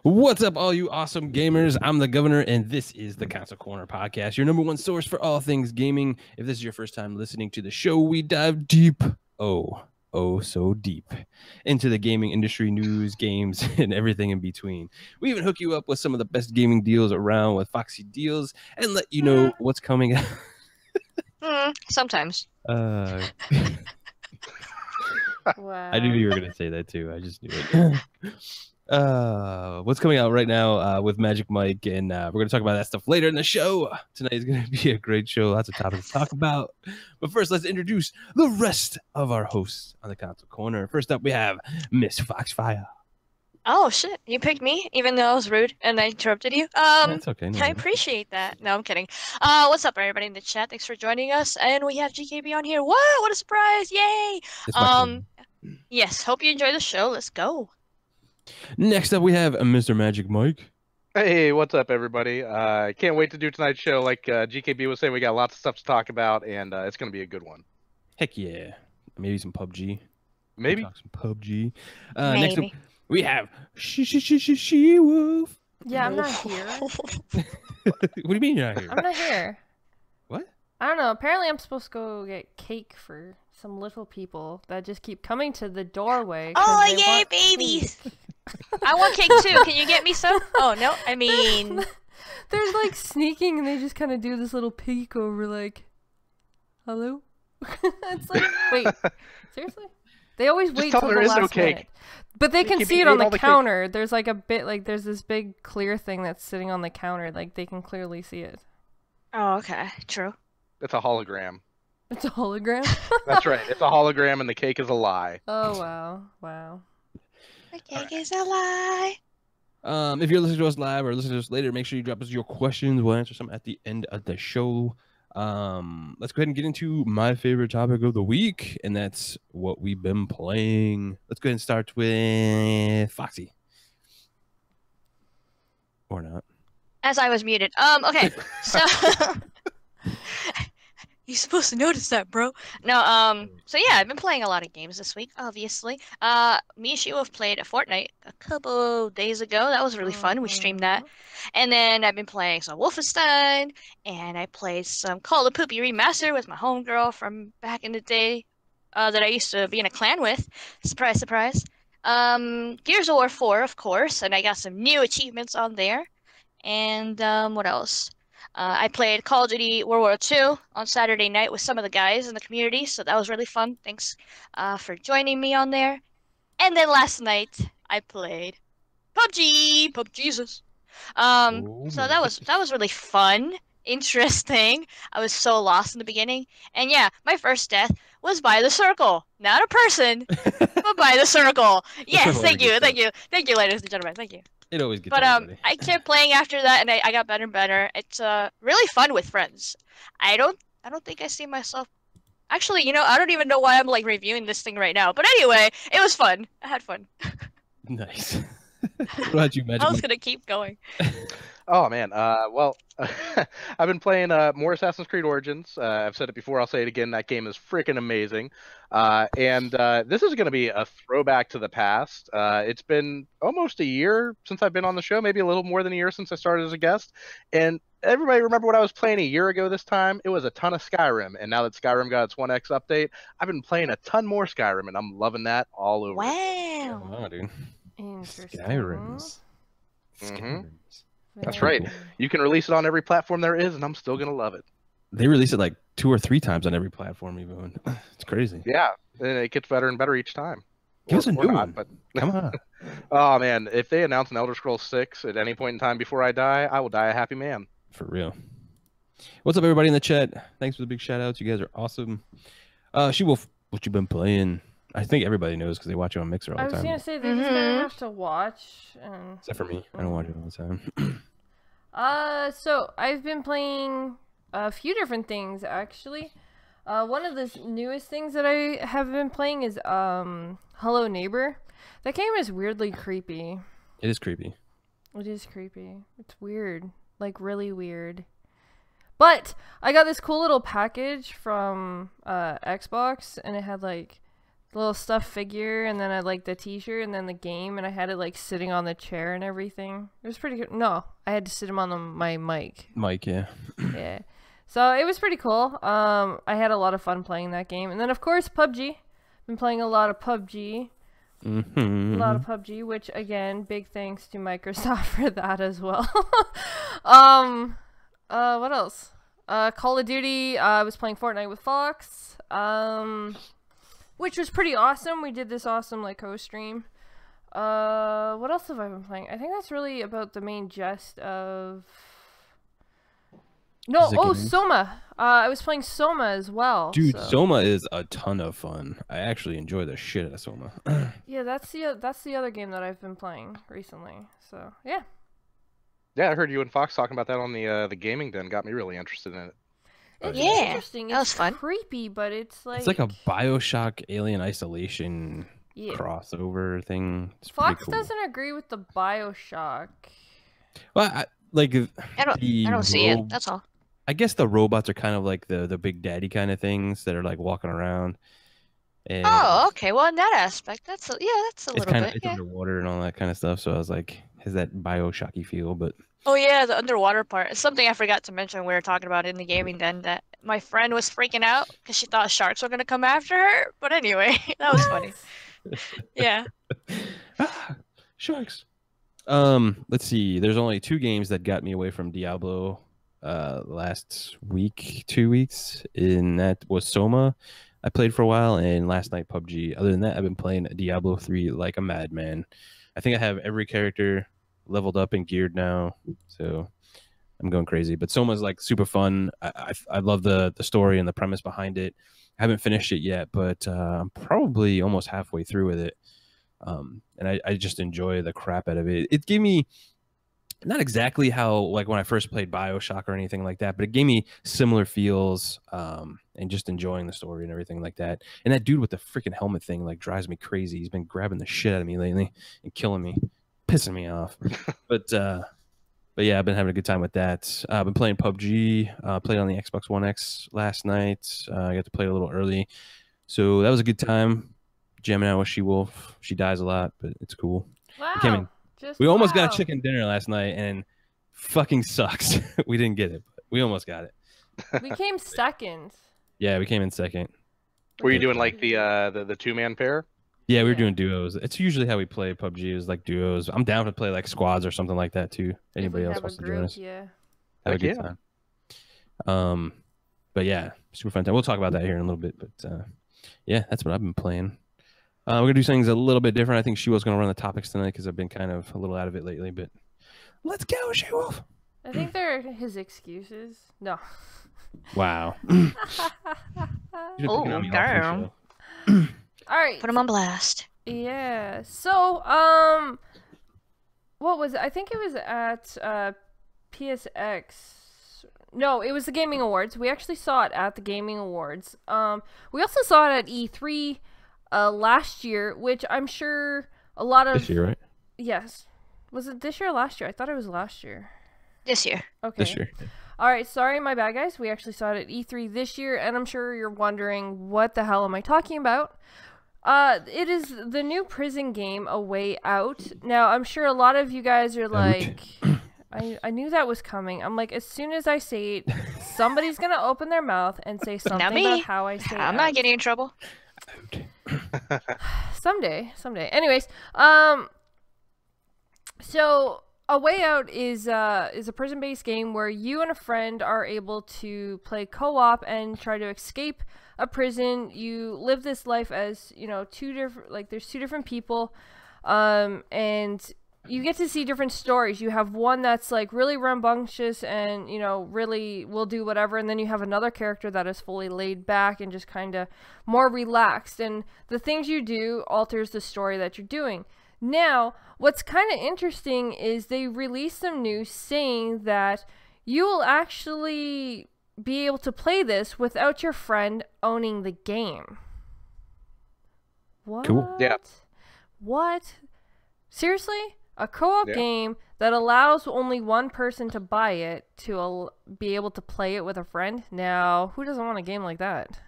What's up, all you awesome gamers? I'm the Governor, and this is the Console Corner Podcast, your number one source for all things gaming. If this is your first time listening to the show, we dive deep, so deep, into the gaming industry, news, games, and everything in between. We even hook you up with some of the best gaming deals around with Foxy Deals and let you know what's coming out. Sometimes. Wow. I knew you were going to say that too. I just knew it. What's coming out right now with Magic Mike, and we're going to talk about that stuff later in the show. Tonight is going to be a great show. Lots of topics to talk about. But first, let's introduce the rest of our hosts on the Console Corner. First up, we have Miss Fox Firex. Oh, shit. You picked me, even though I was rude and I interrupted you. That's okay. No, I appreciate that. No, I'm kidding. What's up, everybody in the chat? Thanks for joining us. And we have GKB on here. Whoa, what a surprise. Yay. Yes, hope you enjoy the show. Let's go. Next up, we have Mr. Magic Mike. Hey, what's up, everybody? Can't wait to do tonight's show. Like GKB was saying, we got lots of stuff to talk about, and it's going to be a good one. Heck yeah. Maybe some PUBG. Maybe. Talk some PUBG. Maybe. Next up, we have SheWulf. Yeah, I'm not here. What do you mean you're not here? I'm not here. What? I don't know. Apparently, I'm supposed to go get cake for some little people that just keep coming to the doorway. Oh, yay, babies! I want cake too. Can you get me some? Oh, no. I mean... They're like sneaking and they just kind of do this little peek over like, hello? It's like, wait, seriously? They always wait till the last minute. But they can see it on the counter. There's like a bit, like there's this big clear thing that's sitting on the counter. Like they can clearly see it. Oh, okay. True. It's a hologram. It's a hologram? That's right. It's a hologram and the cake is a lie. Oh, wow. Wow. The cake is a lie. If you're listening to us live or listening to us later, make sure you drop us your questions. We'll answer some at the end of the show. Let's go ahead and get into my favorite topic of the week, and that's what we've been playing. Let's go ahead and start with Foxy. Or not. As I was muted. Okay. So... You're supposed to notice that, bro. No, so yeah, I've been playing a lot of games this week, obviously. Me and SheWulf played a Fortnite a couple days ago. That was really fun. We streamed that. And then I've been playing some Wolfenstein, and I played some Call of Poopy Remaster with my homegirl from back in the day that I used to be in a clan with. Surprise, surprise. Gears of War 4, of course, and I got some new achievements on there. And what else? I played Call of Duty World War II on Saturday night with some of the guys in the community, so that was really fun. Thanks for joining me on there. And then last night I played PUBG, PUBGesus. So that was really fun, interesting. I was so lost in the beginning, and yeah, my first death was by the circle, not a person, but by the circle. Yes, thank you, ladies and gentlemen, thank you. It always gets. But I kept playing after that, and I got better and better. It's really fun with friends. I don't think I see myself. Actually, you know, I don't even know why I'm like reviewing this thing right now. But anyway, it was fun. I had fun. Nice. What about you, Magic? I was gonna keep going. Oh man, well, I've been playing more Assassin's Creed Origins. I've said it before, I'll say it again. That game is freaking amazing. And this is going to be a throwback to the past. It's been almost a year since I've been on the show, maybe a little more than a year since I started as a guest. And everybody remember what I was playing a year ago this time? It was a ton of Skyrim. And now that Skyrim got its 1X update, I've been playing a ton more Skyrim, and I'm loving that all over. Wow. Wow, dude. Interesting. Skyrims. That's right. You can release it on every platform there is, and I'm still going to love it. They release it like 2 or 3 times on every platform, even. It's crazy. Yeah, and it gets better and better each time. Give us a new one. But... Come on. Oh, man. If they announce an Elder Scrolls 6 at any point in time before I die, I will die a happy man. For real. What's up, everybody in the chat? Thanks for the big shout-outs. You guys are awesome. SheWulf, what you been playing? I think everybody knows because they watch you on Mixer all the time. I was going to say, they're just going to have to watch. Except for me. I don't watch it all the time. So I've been playing a few different things, actually. One of the newest things that I have been playing is Hello Neighbor. That game is weirdly creepy. It is creepy. It is creepy. It's weird. Like, really weird. But I got this cool little package from Xbox, and it had, like little stuffed figure, and then I like the t-shirt, and then the game, and I had it like sitting on the chair and everything. It was pretty good. No, I had to sit him on my mic. Yeah. Yeah. So it was pretty cool. I had a lot of fun playing that game. And then of course PUBG. Been playing a lot of PUBG. Mm-hmm. A lot of PUBG, which again, big thanks to Microsoft for that as well. What else? Call of Duty. I was playing Fortnite with Fox. Which was pretty awesome. We did this awesome like co-stream. What else have I been playing? I think that's really about the main gist of. No, Soma. I was playing Soma as well. Dude, so. Soma is a ton of fun. I actually enjoy the shit out of Soma. Yeah, that's the other game that I've been playing recently. So yeah. Yeah, I heard you and Fox talking about that on the gaming den. Got me really interested in it. It's yeah, interesting. That was fun. Creepy, but it's like a BioShock Alien Isolation crossover thing. It's Fox cool. doesn't agree with the BioShock. Well, I don't see it. That's all. I guess the robots are kind of like the Big Daddy kind of things that are like walking around. And Oh, okay. Well, in that aspect, that's a little bit. It's underwater and all that kind of stuff. So I was like, has that BioShocky feel? But oh yeah, the underwater part. It's something I forgot to mention. We were talking about in the gaming den that my friend was freaking out because she thought sharks were gonna come after her. But anyway, that was funny. Yeah. Sharks. Let's see. There's only 2 games that got me away from Diablo last week, 2 weeks, and that was Soma. I played for a while, and last night PUBG. Other than that, I've been playing Diablo 3 like a madman. I think I have every character leveled up and geared now, so I'm going crazy. But Soma's like super fun. I love the story and the premise behind it. I haven't finished it yet, but I'm probably almost halfway through with it. And I just enjoy the crap out of it. It gave me not exactly how like when I first played BioShock or anything like that, but it gave me similar feels and just enjoying the story and everything like that. And that dude with the freaking helmet thing like drives me crazy. He's been grabbing the shit out of me lately and killing me, pissing me off. But yeah, I've been having a good time with that. I've been playing PUBG. Played on the Xbox One X last night. I got to play a little early, so that was a good time. Jamming out with SheWulf. She dies a lot, but it's cool. Wow. We almost got a chicken dinner last night, and fucking sucks. We didn't get it, but we almost got it. We came second. Yeah, we came in second. Were you doing like the 2-man pair? Yeah, we were doing duos. It's usually how we play PUBG is like duos. I'm down to play like squads or something like that too. Anybody else wants to join us? Yeah. Have a good time. But yeah, super fun time. We'll talk about that here in a little bit. But yeah, that's what I've been playing. We're gonna do things a little bit different. I think SheWulf's gonna run the topics tonight because I've been kind of a little out of it lately. But let's go, SheWulf. I think they're his excuses. No. Wow. Oh, girl. All right. Put him on blast. Yeah. So, what was it? I think it was at PSX. No, it was the Gaming Awards. We actually saw it at the Gaming Awards. We also saw it at E3 last year, which I'm sure a lot of... This year, right? Yes. Was it this year or last year? I thought it was last year. This year. Okay. This year. All right, sorry, my bad, guys. We actually saw it at E3 this year, and I'm sure you're wondering, what the hell am I talking about? It is the new prison game, A Way Out. Now, I'm sure a lot of you guys are like... I knew that was coming. I'm like, as soon as I say it, somebody's going to open their mouth and say something about how I say it. I'm not getting in trouble. Someday. Anyways, so A Way Out is a prison-based game where you and a friend are able to play co-op and try to escape a prison. You live this life as, you know, there's 2 different people, and you get to see different stories. You have one that's like really rambunctious and, you know, really will do whatever, and then you have another character that is fully laid back and just kind of more relaxed, and the things you do alters the story that you're doing. Now, what's kind of interesting is they released some news saying that you will actually be able to play this without your friend owning the game. What? Cool. Yeah. What? Seriously? A co-op game that allows only one person to buy it to be able to play it with a friend? Now, who doesn't want a game like that?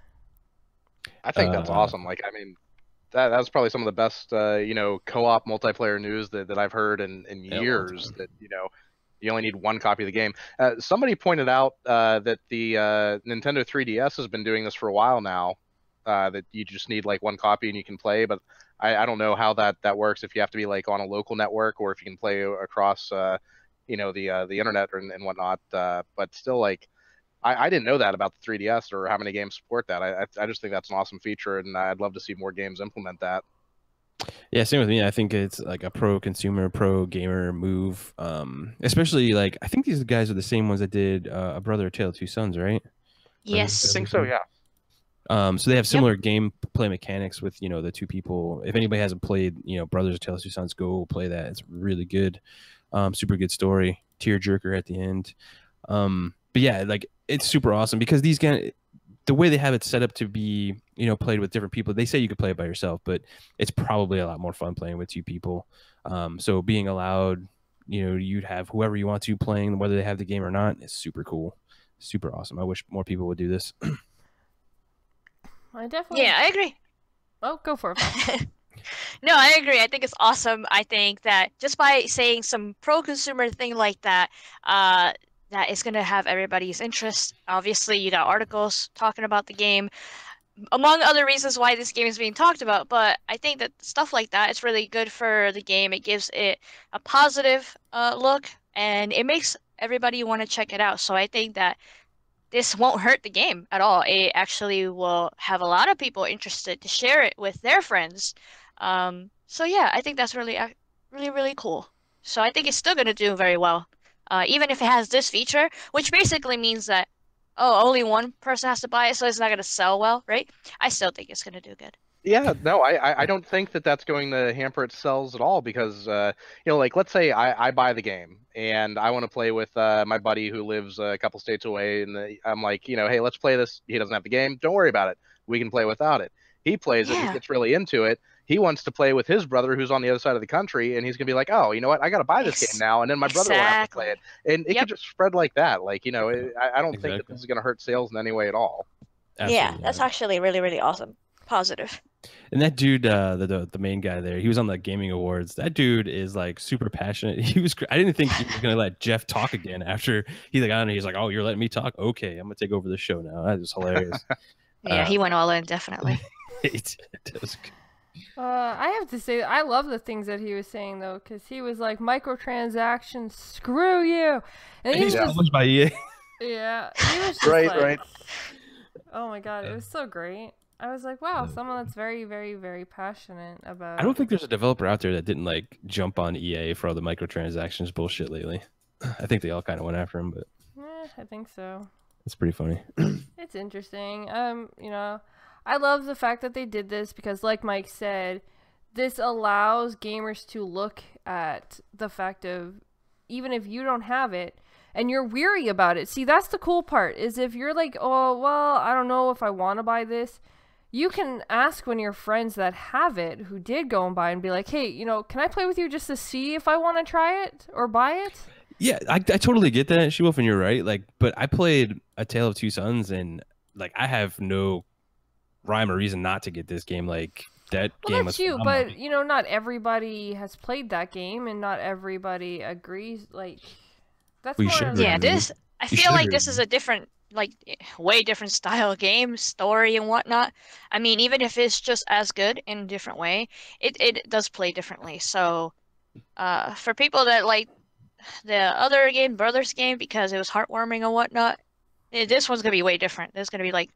I think that's awesome. Like, I mean, that was probably some of the best, you know, co-op multiplayer news that I've heard in years. That, you know, you only need one copy of the game. Somebody pointed out that the Nintendo 3DS has been doing this for a while now. That you just need like one copy and you can play, but I don't know how that works, if you have to be like on a local network or if you can play across, you know, the internet and whatnot. But still, like, I didn't know that about the 3DS or how many games support that. I just think that's an awesome feature, and I'd love to see more games implement that. Yeah, same with me. I think it's like a pro consumer, pro gamer move. Especially like I think these guys are the same ones that did A Brother, A Tale of Two Sons, right? Yes. I think so, yeah. So they have similar gameplay mechanics with, you know, the two people. If anybody hasn't played, you know, Brothers, A Tale of Two Sons, go play that. It's really good. Super good story. Tearjerker at the end. But yeah, like it's super awesome because these guys, the way they have it set up to be, you know, played with different people. They say you could play it by yourself, but it's probably a lot more fun playing with two people. So being allowed, you know, you'd have whoever you want to playing, whether they have the game or not, is super cool, super awesome. I wish more people would do this. I definitely. Yeah, I agree. Oh, go for it. No, I agree. I think it's awesome. I think that just by saying some pro-consumer thing like that, that is going to have everybody's interest. Obviously, you got articles talking about the game, among other reasons why this game is being talked about. But I think that stuff like that is really good for the game. It gives it a positive look, and it makes everybody want to check it out. So I think that this won't hurt the game at all. It actually will have a lot of people interested to share it with their friends. So yeah, I think that's really, really cool. So I think it's still going to do very well. Even if it has this feature, which basically means that, oh, only one person has to buy it, so it's not going to sell well, right? I still think it's going to do good. Yeah, no, I don't think that that's going to hamper its sales at all because, you know, like, let's say I buy the game and I want to play with my buddy who lives a couple states away, and I'm like, you know, hey, let's play this. He doesn't have the game. Don't worry about it. We can play without it. He plays it. He gets really into it. He wants to play with his brother who's on the other side of the country, and he's going to be like, oh, you know what? I got to buy this game now, and then my brother will have to play it. And it could just spread like that. Like, you know, I don't think that this is going to hurt sales in any way at all. Absolutely. Yeah, that's actually really, really awesome. Positive. And that dude, the main guy there, he was on the gaming awards. That dude is like super passionate. I didn't think he was going to let Jeff talk again after he's like, I don't know. He's like, oh, you're letting me talk? Okay, I'm going to take over the show now. That was hilarious. Yeah, he went all in, definitely. It was good. I have to say, I love the things that he was saying, though, because he was like, microtransactions, screw you. And he's published by EA. Yeah. He was just right. Oh, my God. It was so great. I was like, wow, someone that's very, very, very passionate about... I don't think there's a developer out there that didn't, like, jump on EA for all the microtransactions bullshit lately. I think they all kind of went after him, but... I think so. It's pretty funny. It's interesting. You know... I love the fact that they did this because, like Mike said, this allows gamers to look at the fact of, even if you don't have it and you're weary about it. See, that's the cool part, is if you're like, oh, well, I don't know if I want to buy this, you can ask one of your friends that have it, who did go and buy, and be like, hey, you know, can I play with you just to see if I want to try it or buy it? Yeah, I totally get that, SheWulf, and you're right. Like, but I played A Tale of Two Sons, and, like, I have no rhyme or reason not to get this game. Like, that game was phenomenal. But you know, not everybody has played that game, and not everybody agrees. Like, that's I feel like this is a different, like, way different style game, story and whatnot. I mean, even if it's just as good in a different way, it does play differently. So for people that like the other game, Brothers game, because it was heartwarming and whatnot, this one's gonna be way different. There's gonna be, like,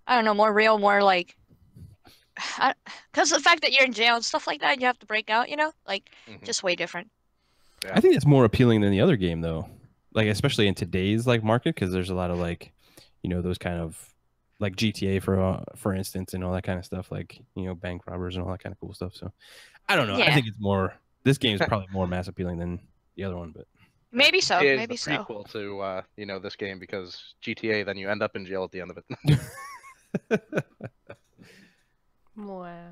I don't know, more real, more like, because the fact that you're in jail and stuff like that, you have to break out, you know, like, just way different. Yeah. I think it's more appealing than the other game, though, like, especially in today's, like, market, because there's a lot of, like, you know, those kind of, like, GTA for instance, and all that kind of stuff, like, you know, bank robbers and all that kind of cool stuff. So I don't know. I think it's more, this game is probably more mass appealing than the other one, but maybe so. It is maybe the prequel to you know, this game, because GTA, then you end up in jail at the end of it. Wow.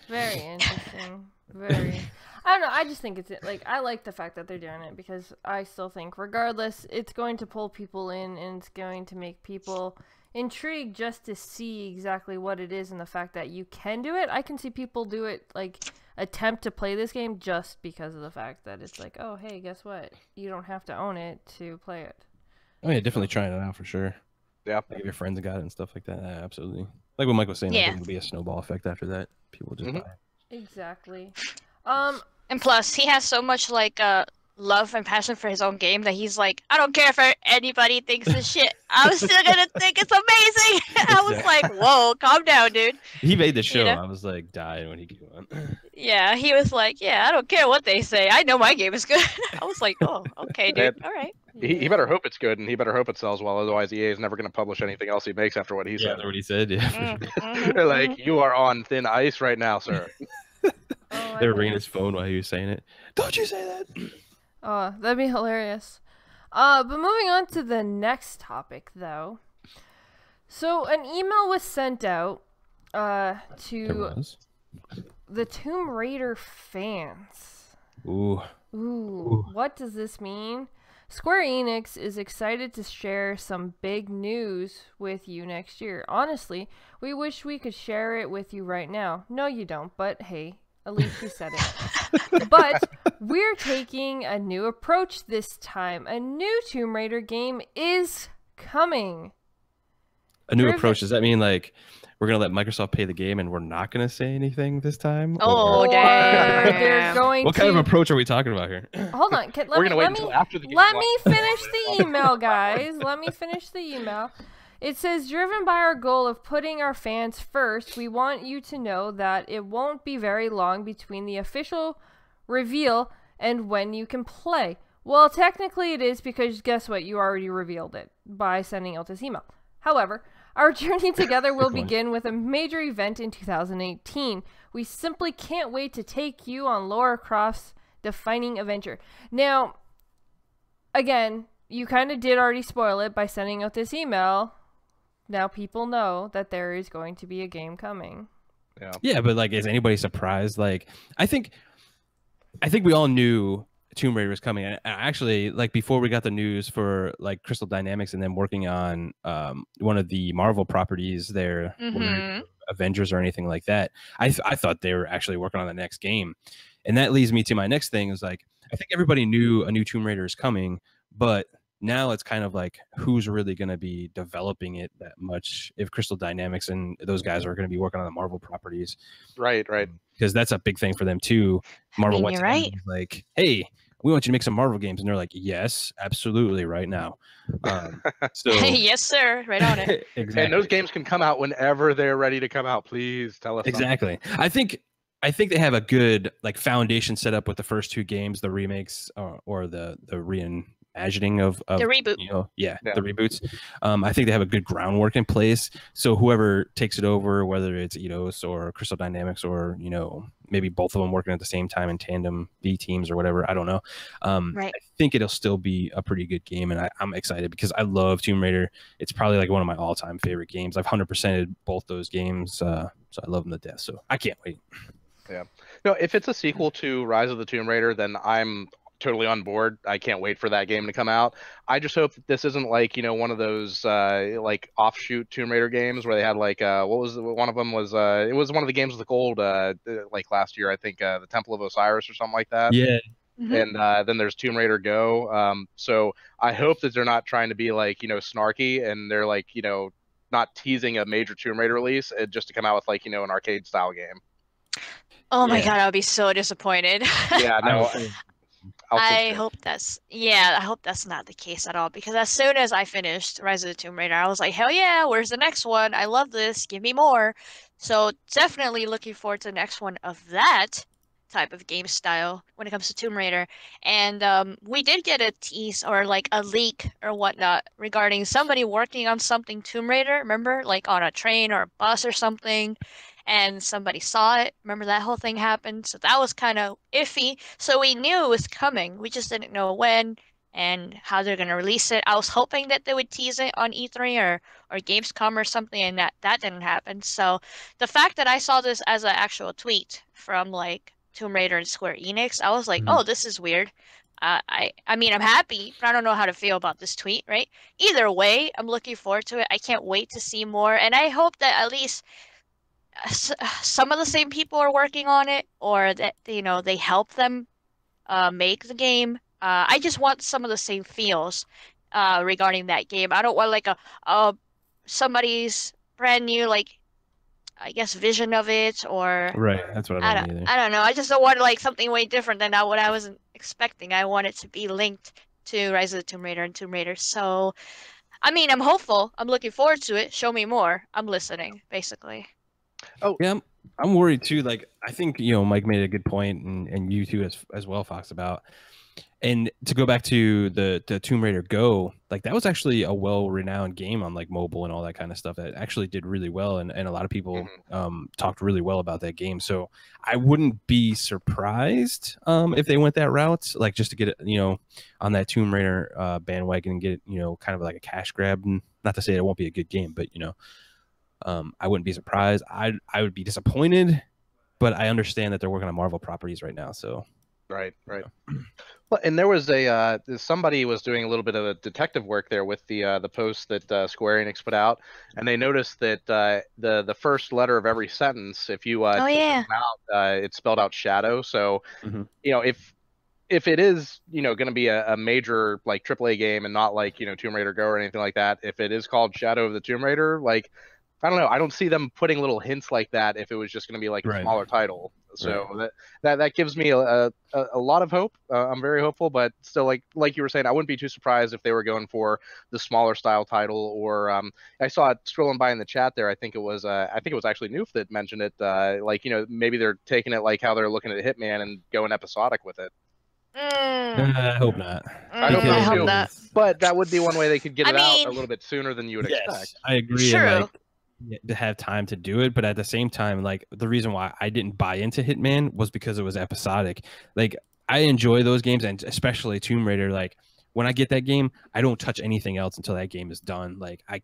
Very interesting. Very. I don't know. I just think it's, like, I like the fact that they're doing it, because I still think, regardless, it's going to pull people in, and it's going to make people intrigued just to see exactly what it is and the fact that you can do it. I can see people do it, like, attempt to play this game just because of the fact that it's like, oh, hey, guess what? You don't have to own it to play it. Oh yeah, definitely trying it out for sure. Yeah. Like if your friends got it and stuff like that, absolutely. Like what Mike was saying, I Yeah. think it'll be a snowball effect after that. People just buy it. Exactly. And plus, he has so much like love and passion for his own game that he's like, I don't care if anybody thinks this shit. I'm still gonna think it's amazing. I was like, whoa, calm down, dude. He made the show. You know? I was like dying when he came on. Yeah, he was like, yeah, I don't care what they say. I know my game is good. I was like, oh, okay, dude. All right. He better hope it's good, and he better hope it sells well. Otherwise, EA is never going to publish anything else he makes after what he said. After what he said, yeah. For sure. They're like, you are on thin ice right now, sir. They were ringing his phone while he was saying it. Don't you say that? Oh, that'd be hilarious. But moving on to the next topic, though. So an email was sent out to the Tomb Raider fans. Ooh, what does this mean? Square Enix is excited to share some big news with you next year. Honestly, we wish we could share it with you right now. No, you don't, but hey, at least you said it. But we're taking a new approach this time. A new Tomb Raider game is coming. A new approach, does that mean like we're going to let Microsoft pay the game and we're not going to say anything this time? Oh, damn. They're going what kind of approach are we talking about here? Hold on. We're going to wait until after the game. Let me finish the email, guys. Let me finish the email. It says, driven by our goal of putting our fans first, we want you to know that it won't be very long between the official reveal and when you can play. Well, technically it is because guess what? You already revealed it by sending out this email. However, our journey together will begin with a major event in 2018. We simply can't wait to take you on Lara Croft's defining adventure. Now, again, you kind of did already spoil it by sending out this email. Now people know that there is going to be a game coming. Yeah, but like, is anybody surprised? Like, I think we all knew Tomb Raider was coming. And actually, like before we got the news for like Crystal Dynamics and then working on one of the Marvel properties there, Avengers or anything like that, I thought they were actually working on the next game. And that leads me to my next thing is like, I think everybody knew a new Tomb Raider is coming, but now it's kind of like who's really going to be developing it that much if Crystal Dynamics and those guys are going to be working on the Marvel properties. Right. Because that's a big thing for them too. Marvel went to them and was like, hey, we want you to make some Marvel games. And they're like, yes, absolutely, right now. So yes, sir. Right on it. Exactly. And those games can come out whenever they're ready to come out. Please tell us. Exactly. Something. I think they have a good like foundation set up with the first two games, the remakes or the reimagining of the reboot. The reboots. I think they have a good groundwork in place. So whoever takes it over, whether it's Eidos or Crystal Dynamics or maybe both of them working at the same time in tandem, B teams or whatever, I don't know. I think it'll still be a pretty good game, and I'm excited because I love Tomb Raider. It's probably like one of my all-time favorite games. I've 100%ed both those games, so I love them to death. So I can't wait. Yeah. No, if it's a sequel to Rise of the Tomb Raider, then I'm totally on board. I can't wait for that game to come out. I just hope that this isn't like one of those like offshoot Tomb Raider games where they had like what was one of them was it was one of the games with the gold like last year, I think the Temple of Osiris or something like that. Yeah. And then there's Tomb Raider Go. So I hope that they're not trying to be like snarky and they're like not teasing a major Tomb Raider release just to come out with like an arcade style game. Oh my god, I would be so disappointed. Yeah, no. I hope that's not the case at all, because as soon as I finished Rise of the Tomb Raider, I was like, hell yeah, where's the next one? I love this, give me more. So definitely looking forward to the next one of that type of game style when it comes to Tomb Raider. And we did get a tease or like a leak or whatnot regarding somebody working on something Tomb Raider, remember, like on a train or a bus or something, and somebody saw it. Remember that whole thing happened? So that was kind of iffy. So we knew it was coming. We just didn't know when and how they're going to release it. I was hoping that they would tease it on E3 or Gamescom or something, and that didn't happen. So the fact that I saw this as an actual tweet from like Tomb Raider and Square Enix, I was like, oh, this is weird. I mean, I'm happy, but I don't know how to feel about this tweet, right? Either way, I'm looking forward to it. I can't wait to see more, and I hope that at least some of the same people are working on it, or that they help them make the game. I just want some of the same feels regarding that game. I don't want like a somebody's brand new like I guess vision of it, or Right. That's what I don't either. I don't know. I just don't want like something way different than what I wasn't expecting. I want it to be linked to Rise of the Tomb Raider and Tomb Raider. So, I mean, I'm hopeful. I'm looking forward to it. Show me more. I'm listening, basically. Oh, yeah. I'm worried too. Like, I think, Mike made a good point, and you too as well, Fox, about. And to go back to the Tomb Raider Go, like that was actually a well-renowned game on like mobile and all that kind of stuff that actually did really well, and a lot of people talked really well about that game. So I wouldn't be surprised if they went that route, like just to get it, on that Tomb Raider bandwagon and get it, kind of like a cash grab. And not to say it won't be a good game, but I wouldn't be surprised. I would be disappointed, but I understand that they're working on Marvel properties right now, so. Right. Well, and there was somebody was doing a little bit of a detective work there with the post that Square Enix put out, and they noticed that the first letter of every sentence, if you take them out, it's spelled out shadow. So if it is going to be a major like AAA game and not like Tomb Raider Go or anything like that, if it is called Shadow of the Tomb Raider, like I don't know, I don't see them putting little hints like that if it was just going to be like a smaller title. So that gives me a lot of hope. I'm very hopeful, but still, like you were saying, I wouldn't be too surprised if they were going for the smaller style title. Or I saw it scrolling by in the chat there. I think it was actually Noof that mentioned it. Maybe they're taking it like how they're looking at Hitman and going episodic with it. I hope not. I hope not. But that would be one way they could get it out a little bit sooner than you would expect. I agree. True. To have time to do it, but at the same time, like the reason why I didn't buy into Hitman was because it was episodic. Like I enjoy those games, and especially Tomb Raider. Like when I get that game, I don't touch anything else until that game is done. Like I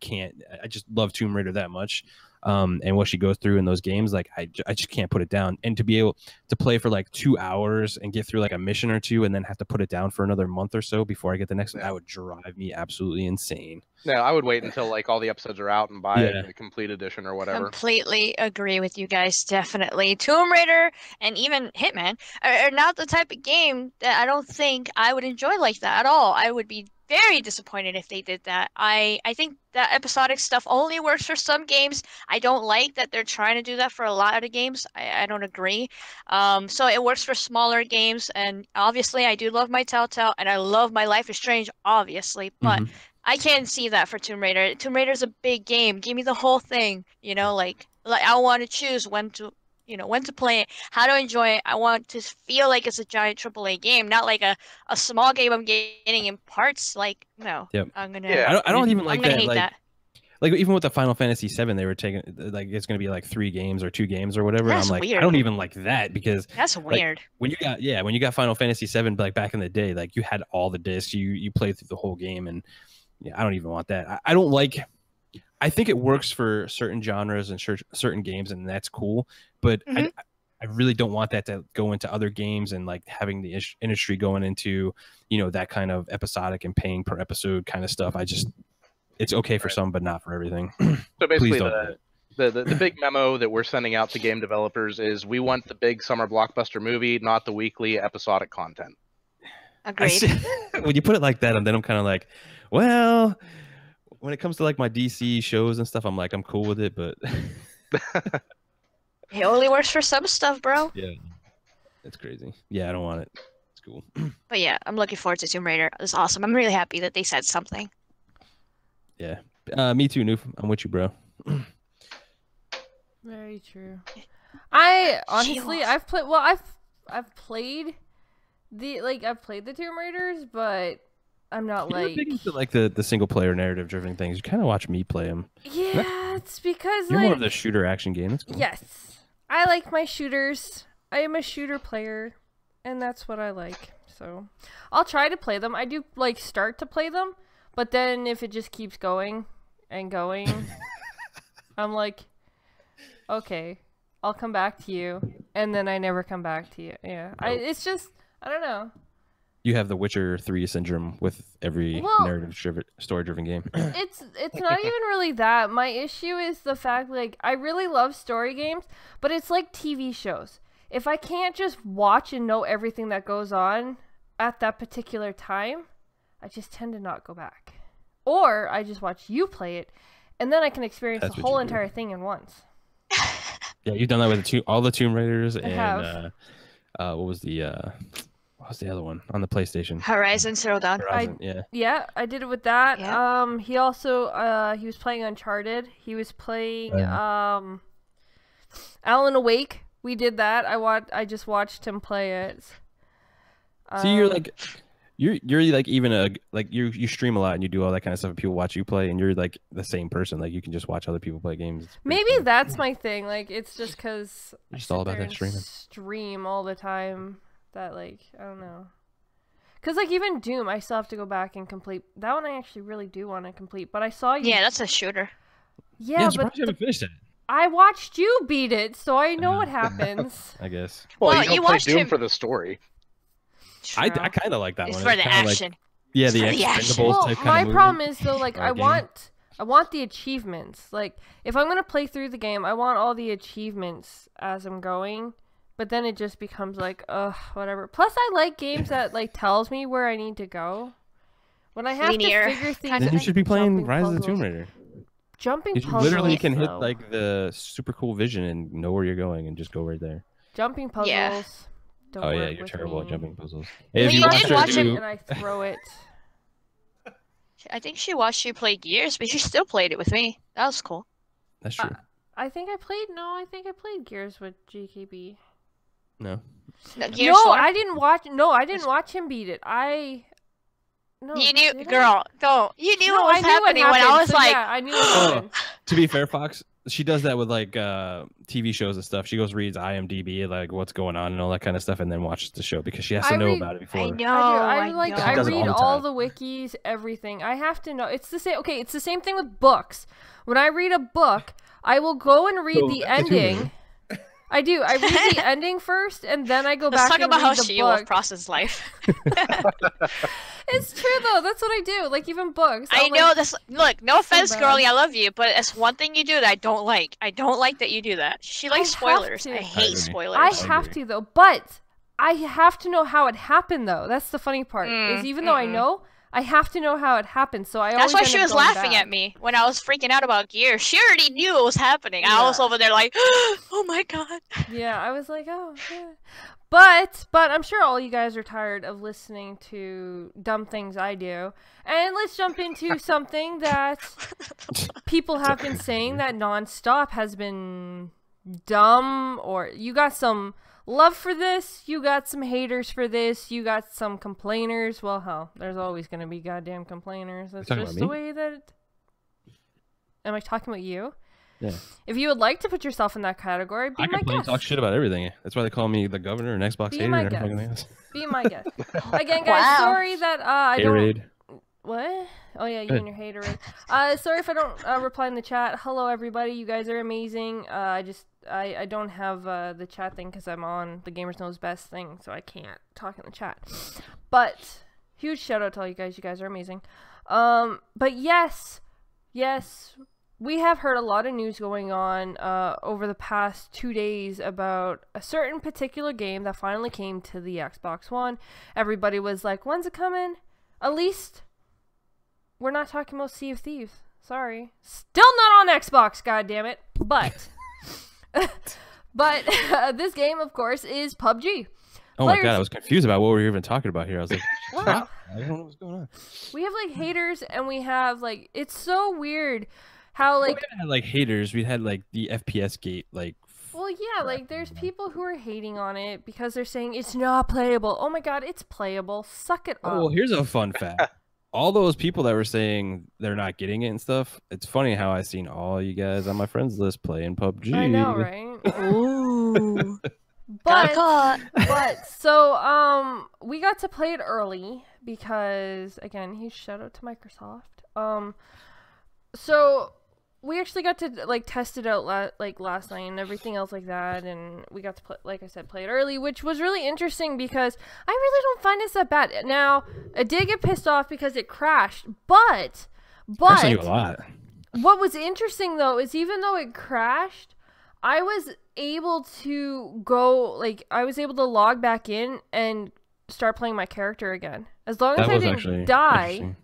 just love Tomb Raider that much. And what she goes through in those games, like I just can't put it down. And to be able to play for like 2 hours and get through like a mission or two and then have to put it down for another month or so before I get the next one, that would drive me absolutely insane. No, I would wait until like all the episodes are out and buy a complete edition or whatever. Completely agree with you guys. Definitely. Tomb Raider and even Hitman are not the type of game that I don't think I would enjoy like that at all. I would be very disappointed if they did that. I think that episodic stuff only works for some games. I don't like that they're trying to do that for a lot of games. I don't agree. So it works for smaller games, and obviously I do love my Telltale, and I love my Life is Strange, obviously, but I can't see that for Tomb Raider. Tomb Raider's a big game. Give me the whole thing, like I want to choose when to play it, how to enjoy it. I want to feel like it's a giant AAA game, not like a small game I'm getting in parts. Like, no, I'm gonna. Yeah, I don't even like that. Hate that. Like even with the Final Fantasy VII, they were taking like it's gonna be like 3 games or 2 games or whatever. That's and I'm like, weird. I don't even like that because that's weird. When you got Final Fantasy VII, like back in the day, like you had all the discs, you played through the whole game, and I don't even want that. I don't like. I think it works for certain genres and certain games, and that's cool. But I really don't want that to go into other games and like having the industry going into that kind of episodic and paying per episode kind of stuff. It's okay for some, but not for everything. So basically, the big memo that we're sending out to game developers is we want the big summer blockbuster movie, not the weekly episodic content. Agreed. When you put it like that, and then I'm kind of like, well, when it comes to like my DC shows and stuff, I'm like, I'm cool with it, but it only works for some stuff, bro. Yeah, it's crazy. Yeah, I don't want it. It's cool. But yeah, I'm looking forward to Tomb Raider. It's awesome. I'm really happy that they said something. Yeah, me too, Noof. I'm with you, bro. Very true. I honestly, I've played. Well, I've played the Tomb Raiders, but I'm not You're big into like the single player narrative driven things. You kind of watch me play them. Yeah, it's because you're more of the shooter action game. That's cool. Yes, I like my shooters. I am a shooter player, and that's what I like. So I'll try to play them. I do like start to play them, but then if it just keeps going and going, I'm like, okay, I'll come back to you, and then I never come back to you. Yeah, it's just I don't know. You have the Witcher 3 syndrome with every narrative story-driven game. It's not even really that. My issue is the fact, like, I really love story games, but it's like TV shows. If I can't just watch and know everything that goes on at that particular time, I just tend to not go back. Or I just watch you play it, and then I can experience the whole entire thing in once. Yeah, you've done that with all the Tomb Raiders and what was the other one on the PlayStation? Horizon Zero Dawn. Yeah, I did it with that. Yeah. He also he was playing Uncharted. He was playing Alan Awake. We did that. I just watched him play it. So you're like even you stream a lot and you do all that kind of stuff and people watch you play and you're like the same person. Like you can just watch other people play games. Maybe that's my thing. Like it's just because I just all about that stream all the time. That like I don't know, because like even Doom, I still have to go back and complete that one. I actually really do want to complete, but I saw you. Yeah, that's a shooter. Yeah, I'm surprised you haven't finished it. I watched you beat it, so I know what happens. I guess. Well, you don't play Doom for the story. I kind of like that one. It's for the action. Yeah, the Expendables type kind of my movie. problem is though, like I want the achievements. Like if I'm gonna play through the game, I want all the achievements as I'm going. But then it just becomes like, whatever. Plus, I like games that like tells me where I need to go. When I have to figure things out. Then you should be playing Rise of the Tomb Raider. Jumping you puzzles. Literally, you can hit like the super cool vision and know where you're going and just go right there. Jumping puzzles. Yeah. Don't yeah, you're terrible at jumping puzzles. Hey, if you did watch it, and I throw it. I think she watched you play Gears, but she still played it with me. That was cool. That's true. I think I played Gears with GKB. No. I didn't watch. No, I didn't watch him beat it. You knew, girl. No, you knew what was happening when I was like. Yeah, I knew what happened. To be fair, Fox, she does that with like TV shows and stuff. She goes reads IMDb, like what's going on and all that kind of stuff, and then watches the show because she has to know about it before. I know. I read all the wikis, everything. I have to know. It's the same. Okay, it's the same thing with books. When I read a book, I will go and read the ending. I do. I read the ending first, and then I go back and read the book. Let's talk about how SheWulf processes life. It's true, though. That's what I do. Like, even books. I know this. Look, no offense, girlie. I love you, but it's one thing you do that I don't like. I don't like that you do that. She likes spoilers. I hate spoilers. I have to, though. But I have to know how it happened, though. That's the funny part. Is even though I know, I have to know how it happened, so I always. That's why she was laughing at me when I was freaking out about Gears. She already knew it was happening. Yeah. I was over there like, oh my god. Yeah, I was like, oh. Yeah. But I'm sure all you guys are tired of listening to dumb things I do, and let's jump into something that people have been saying that nonstop has been dumb, or you got some love for this, you got some haters for this, you got some complainers. Well, hell, there's always going to be goddamn complainers. That's just the way that... Am I talking about you? Yeah. If you would like to put yourself in that category, be my guest. Talk shit about everything. That's why they call me the governor and Xbox hater and everything else. Be my guest. Again, guys, sorry that I don't... What? Oh yeah, you and your haterade. Sorry if I don't reply in the chat. Hello everybody, you guys are amazing. I don't have the chat thing because I'm on the Gamers Knows Best thing, so I can't talk in the chat. But huge shout out to all you guys. You guys are amazing. But yes, we have heard a lot of news going on over the past 2 days about a certain particular game that finally came to the Xbox One. Everybody was like, when's it coming? At least we're not talking about Sea of Thieves. Sorry. Still not on Xbox, goddammit. But this game, of course, is PUBG. Oh my god, I was confused about what we were even talking about here. I was like, what? I don't know what's going on. We have like haters and we have like, it's so weird how like... We had like haters, we had like the FPS gate, like... Well, yeah, like there's people who are hating on it because they're saying it's not playable. Oh my god, it's playable. Suck it up. Oh, well, here's a fun fact. All those people that were saying they're not getting it and stuff, it's funny how I seen all you guys on my friends list playing PUBG. I know, right? Ooh. So we got to play it early because, again, huge shout out to Microsoft. So we actually got to like test it out last night and everything else like that, and we got to play, like I said, play it early, which was really interesting because I really don't find it that bad. Now, I did get pissed off because it crashed, but a lot. What was interesting though is even though it crashed, I was able to I was able to log back in and start playing my character again. As long as I didn't die.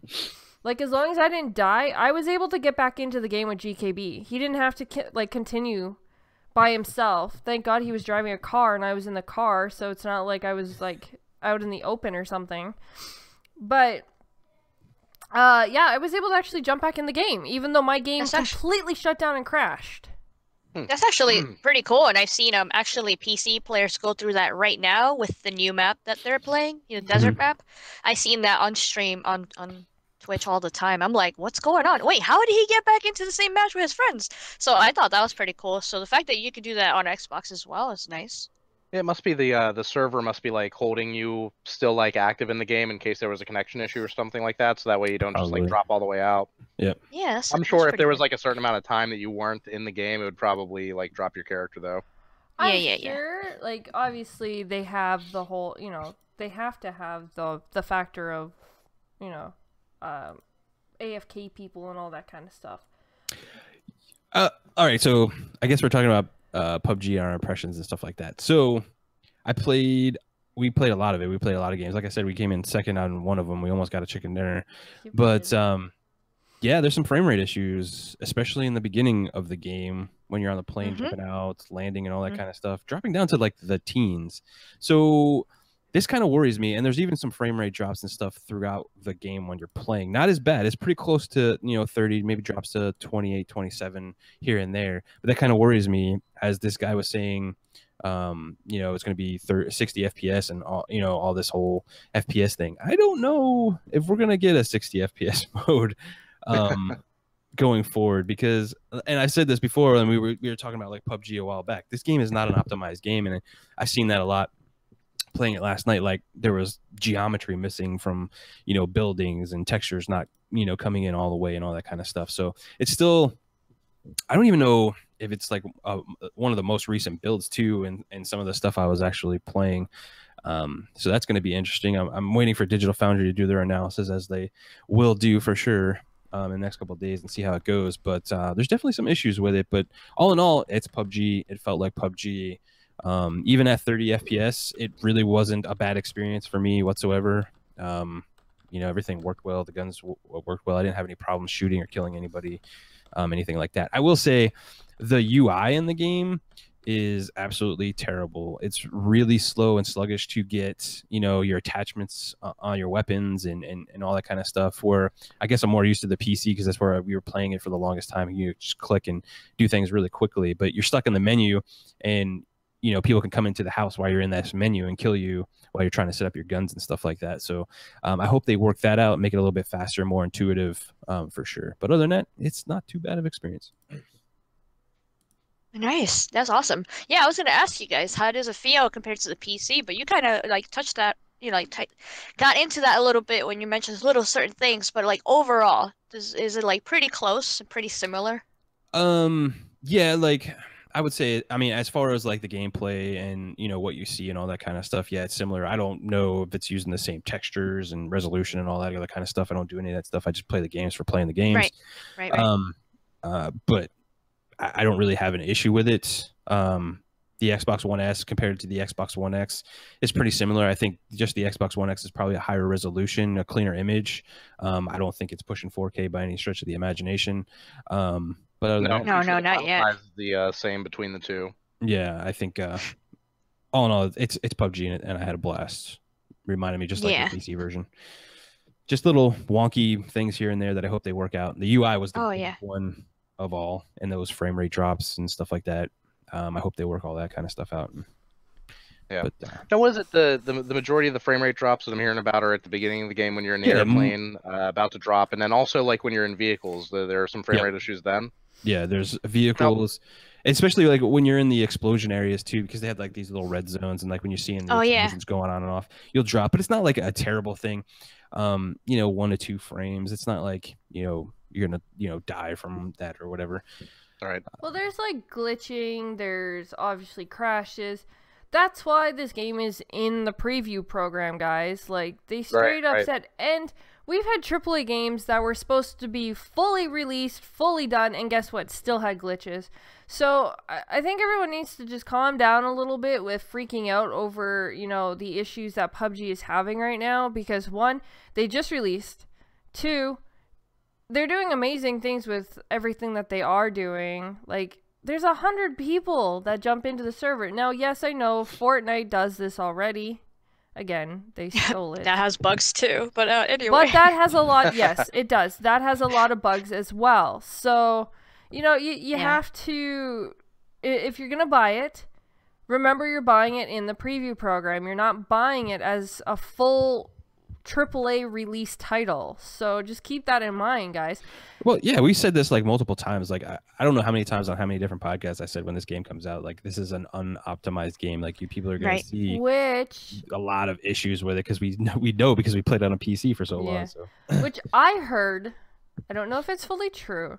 Like, as long as I didn't die, I was able to get back into the game with GKB. He didn't have to, continue by himself. Thank God he was driving a car and I was in the car, so it's not like I was, out in the open or something. But, yeah, I was able to actually jump back in the game, even though my game completely shut down and crashed. That's actually pretty cool, and I've seen actually PC players go through that right now with the new map that they're playing, the desert map. I've seen that on stream, on Twitch all the time. I'm like, what's going on? Wait, how did he get back into the same match with his friends? So I thought that was pretty cool. So the fact that you could do that on Xbox as well is nice. It must be the server must be holding you still active in the game in case there was a connection issue or something like that, so that way you don't just drop all the way out. Yep. Yeah. I'm sure if there was a certain amount of time that you weren't in the game, it would probably drop your character though. I'm sure. Obviously they have the whole, they have to have the factor of, AFK people and all that kind of stuff. All right, so I guess we're talking about PUBG and our impressions and stuff like that. So we played a lot of it. We played a lot of games. Like I said, we came in second on one of them. We almost got a chicken dinner. But yeah, there's some frame rate issues, especially in the beginning of the game when you're on the plane, jumping out, landing, and all that kind of stuff, dropping down to the teens. So this kind of worries me, and there's even some frame rate drops and stuff throughout the game when you're playing. Not as bad. It's pretty close to 30, maybe drops to 28, 27 here and there. But that kind of worries me, as this guy was saying. It's going to be 60 FPS and all this whole FPS thing. I don't know if we're going to get a 60 FPS mode going forward, because, and I said this before, and we were talking about PUBG a while back. This game is not an optimized game, and I've seen that a lot playing it last night. There was geometry missing from buildings, and textures not coming in all the way and all that kind of stuff. So it's still, I don't even know if it's one of the most recent builds too, and some of the stuff I was actually playing. So that's going to be interesting. I'm waiting for Digital Foundry to do their analysis, as they will do for sure in the next couple of days, and see how it goes. But there's definitely some issues with it. But all in all, it's PUBG. It felt like PUBG. Even at 30 FPS, it really wasn't a bad experience for me whatsoever. Everything worked well. The guns worked well. I didn't have any problems shooting or killing anybody, anything like that. I will say the UI in the game is absolutely terrible. It's really slow and sluggish to get, your attachments on your weapons and all that kind of stuff, where I guess I'm more used to the PC because that's where we were playing it for the longest time. You just click and do things really quickly, but you're stuck in the menu, and people can come into the house while you're in that menu and kill you while you're trying to set up your guns and stuff like that. So I hope they work that out, make it a little bit faster, more intuitive, for sure. But other than that, it's not too bad of experience. Nice. That's awesome. Yeah, I was going to ask you guys, how does it feel compared to the PC? But you kind of touched that, got into that a little bit when you mentioned little certain things. But overall, is it pretty close and pretty similar? Yeah, I would say, as far as the gameplay and what you see and all that kind of stuff, yeah, it's similar. I don't know if it's using the same textures and resolution and all that other kind of stuff. I don't do any of that stuff. I just play the games for playing the games. Right. But I don't really have an issue with it. The Xbox One S compared to the Xbox One X is pretty similar. I think just the Xbox One X is probably a higher resolution, a cleaner image. I don't think it's pushing 4K by any stretch of the imagination. But other than no, not yet. The same between the two. Yeah, I think all in all, it's PUBG, and I had a blast. Reminded me just like the PC version. Just little wonky things here and there that I hope they work out. The UI was the biggest one of all, and those frame rate drops and stuff like that. I hope they work all that kind of stuff out. Yeah. But, now, what is it? The majority of the frame rate drops that I'm hearing about are at the beginning of the game when you're in the airplane about to drop, and then also when you're in vehicles, there are some frame rate issues then. Yeah, there's vehicles, especially when you're in the explosion areas too, because they had these little red zones, and when you're seeing the explosions going on and off, you'll drop. But it's not a terrible thing. 1 to 2 frames. It's not you're gonna die from that or whatever. All right. Well, there's like glitching. There's obviously crashes. That's why this game is in the preview program, guys. Like, they straight up said, and we've had AAA games that were supposed to be fully released, fully done, and guess what? Still had glitches. So I think everyone needs to just calm down a little bit with freaking out over, the issues that PUBG is having right now. Because, one, they just released. Two, they're doing amazing things with everything that they are doing. Like, there's 100 people that jump into the server. Now, yes, I know Fortnite does this already. Again, they stole it. That has bugs too, but anyway. But that has a lot, yes, it does. That has a lot of bugs as well. So, you have to, if you're going to buy it, remember you're buying it in the preview program. You're not buying it as a full AAA release title. So just keep that in mind, guys. Well, yeah, we said this like multiple times. Like, I don't know how many times on how many different podcasts I said when this game comes out, like, this is an unoptimized game. Like, you people are going to see a lot of issues with it because we know because we played it on a PC for so long. So. Which I heard, I don't know if it's fully true,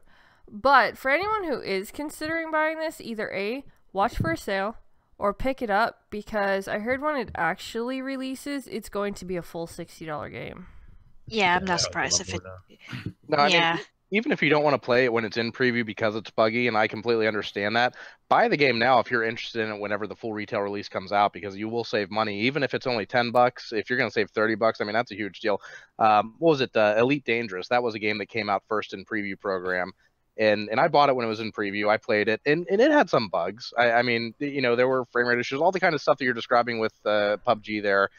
but for anyone who is considering buying this, either A, watch for a sale, or pick it up, because I heard when it actually releases, it's going to be a full $60 game. Yeah, I'm not surprised if it... No, I mean, even if you don't want to play it when it's in preview because it's buggy, and I completely understand that, buy the game now if you're interested in it whenever the full retail release comes out, because you will save money, even if it's only $10. If you're going to save $30, I mean, that's a huge deal. What was it? Elite Dangerous. That was a game that came out first in preview program. And I bought it when it was in preview. I played it, and it had some bugs. I mean, there were frame rate issues, all the kind of stuff that you're describing with PUBG there.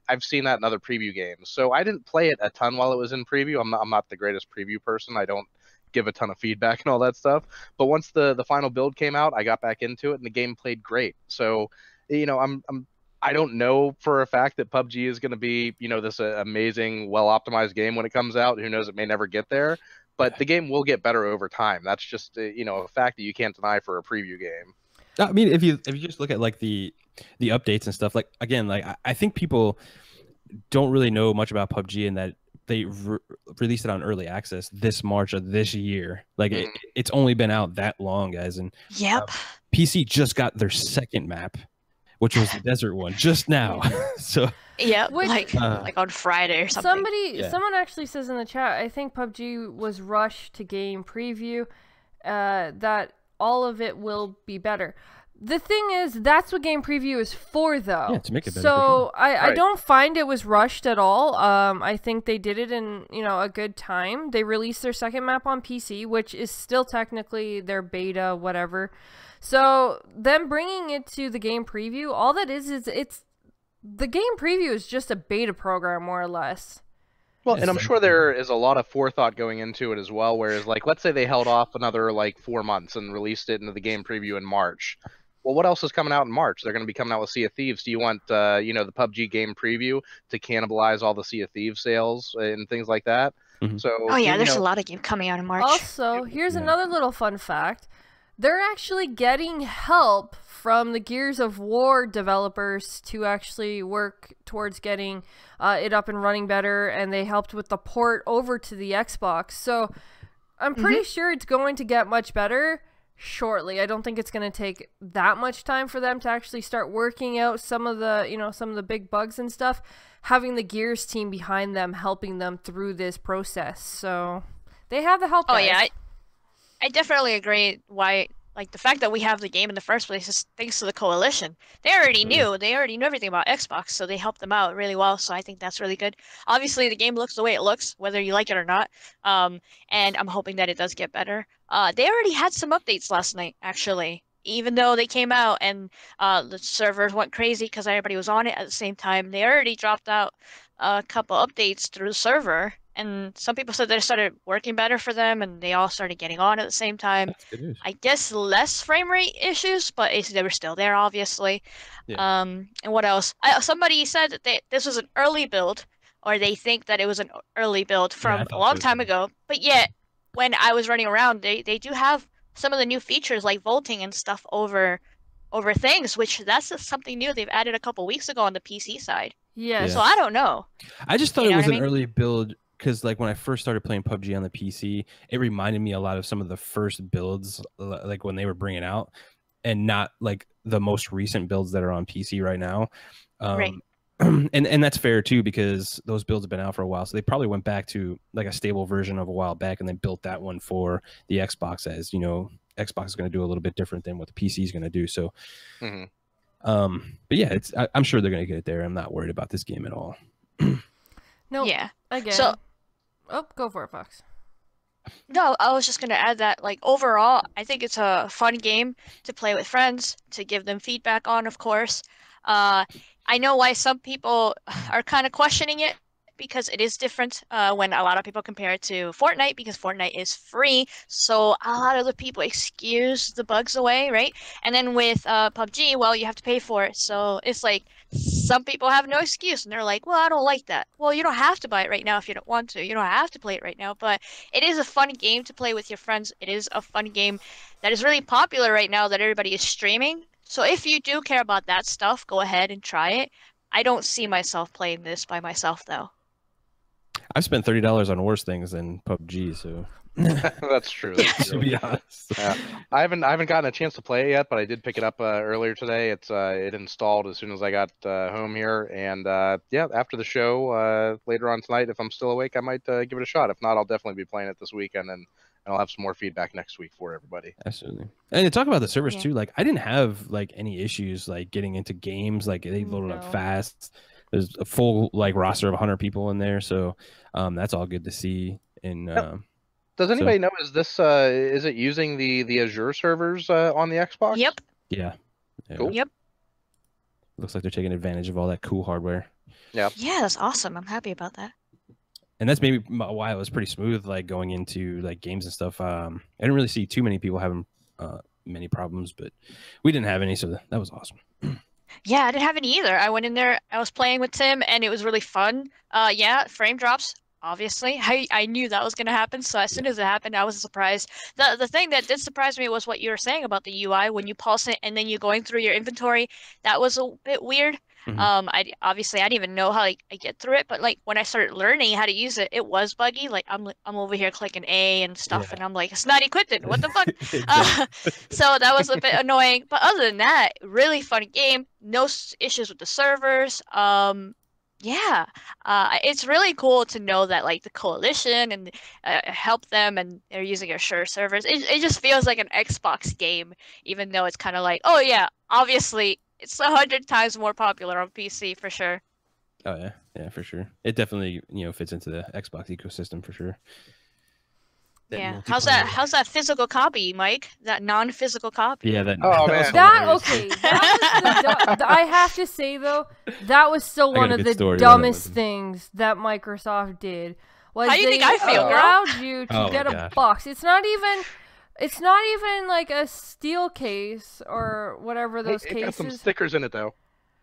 I've seen that in other preview games. So I didn't play it a ton while it was in preview. I'm not the greatest preview person. I don't give a ton of feedback and all that stuff. But once the final build came out, I got back into it, and the game played great. So, I don't know for a fact that PUBG is going to be, this amazing, well-optimized game when it comes out. Who knows? It may never get there. But the game will get better over time. That's just a fact that you can't deny for a preview game. I mean, if you just look at like the updates and stuff, like, again, like, I think people don't really know much about PUBG, and that they released it on early access this March of this year. Like, it's only been out that long, guys. And PC just got their second map, which was the desert one, just now. So. Yeah, like on Friday or something. Someone actually says in the chat, I think PUBG was rushed to game preview, that all of it will be better. The thing is, that's what game preview is for, though. Yeah, to make it better. So I don't find it was rushed at all. I think they did it in a good time. They released their second map on PC, which is still technically their beta, whatever. So them bringing it to the game preview, all that is it's. The game preview is just a beta program, more or less. Well, and I'm sure there is a lot of forethought going into it as well, whereas, like, let's say they held off another, 4 months and released it into the game preview in March. Well, what else is coming out in March? They're going to be coming out with Sea of Thieves. Do you want, the PUBG game preview to cannibalize all the Sea of Thieves sales and things like that? Mm-hmm. So, there's a lot of games coming out in March. Also, here's another little fun fact. They're actually getting help from the Gears of War developers to actually work towards getting it up and running better, and they helped with the port over to the Xbox. So I'm pretty sure it's going to get much better shortly. I don't think it's going to take that much time for them to actually start working out some of the big bugs and stuff, having the Gears team behind them helping them through this process. So they have the help. Oh, guys. Yeah. I definitely agree why, like, the fact that we have the game in the first place is thanks to the coalition. They already knew everything about Xbox, so they helped them out really well, so I think that's really good. Obviously, the game looks the way it looks, whether you like it or not, and I'm hoping that it does get better. They already had some updates last night, actually, even though they came out and the servers went crazy because everybody was on it at the same time. They already dropped out a couple updates through the server. And some people said they started working better for them, and they all started getting on at the same time. That's good news. I guess less frame rate issues, but they were still there, obviously. Yeah. And what else? Somebody said that this was an early build, or they think that it was an early build from a long time ago. But yet, when I was running around, they do have some of the new features like vaulting and stuff over things, which that's something new they've added a couple weeks ago on the PC side. Yeah. So I don't know. I just thought it was an early build because like when I first started playing PUBG on the PC, it reminded me a lot of some of the first builds, like when they were bringing out, and not like the most recent builds that are on PC right now. Right. And that's fair too, because those builds have been out for a while, so they probably went back to like a stable version of a while back and then built that one for the Xbox, as you know, Xbox is going to do a little bit different than what the PC is going to do. So but yeah, I'm sure they're going to get it there. I'm not worried about this game at all. No. Yeah. Again. So, oh, go for it, Fox. no, I was just gonna add that, like, overall, I think it's a fun game to play with friends, to give them feedback on, of course. I know why some people are kind of questioning it, because it is different when a lot of people compare it to Fortnite, because Fortnite is free, so a lot of the people excuse the bugs away, right? And then with PUBG, well, you have to pay for it, so it's like some people have no excuse, and they're like, well, I don't like that. Well, you don't have to buy it right now if you don't want to. You don't have to play it right now, but it is a fun game to play with your friends. It is a fun game that is really popular right now that everybody is streaming. So if you do care about that stuff, go ahead and try it. I don't see myself playing this by myself, though. I've spent $30 on worse things than PUBG, so That's true. That's to true. be honest. I haven't gotten a chance to play it yet, but I did pick it up earlier today. It installed as soon as I got home here, and yeah, after the show later on tonight, if I'm still awake, I might give it a shot. If not, I'll definitely be playing it this weekend, and I'll have some more feedback next week for everybody. Absolutely. And to talk about the servers too, like I didn't have like any issues like getting into games. Like they loaded up fast. There's a full like roster of 100 people in there, so that's all good to see. And does anybody know, is this is it using the Azure servers on the Xbox? Yep. Yeah. Cool. Yep. Looks like they're taking advantage of all that cool hardware. Yeah. Yeah, that's awesome. I'm happy about that. And that's maybe why it was pretty smooth, like going into like games and stuff. I didn't really see too many people having many problems, but we didn't have any, so that was awesome. Yeah, I didn't have any either. I went in there, I was playing with Tim, and it was really fun. Yeah, frame drops, obviously. I knew that was going to happen, so as soon as it happened, I was surprised. The thing that did surprise me was what you were saying about the UI. When you pulse it and then you're going through your inventory, that was a bit weird. I didn't even know how I get through it, but like when I started learning how to use it, it was buggy. Like I'm over here clicking A and stuff, and I'm like, it's not equipped. What the fuck? So that was a bit annoying. But other than that, really fun game. No issues with the servers. Yeah, it's really cool to know that like the coalition and help them, and they're using Azure servers. It just feels like an Xbox game, even though it's kind of like, oh yeah, obviously. It's 100 times more popular on PC for sure. Oh yeah, yeah, for sure. It definitely fits into the Xbox ecosystem for sure. Yeah. How's that physical copy, Mike? That non-physical copy? Yeah, that. Oh man. That okay. That was I have to say though, that was still one of the dumbest things that Microsoft did. Was how do you think I feel, girl? Allowed you to get a box. It's not even like a steel case or whatever those cases. It got some stickers in it though.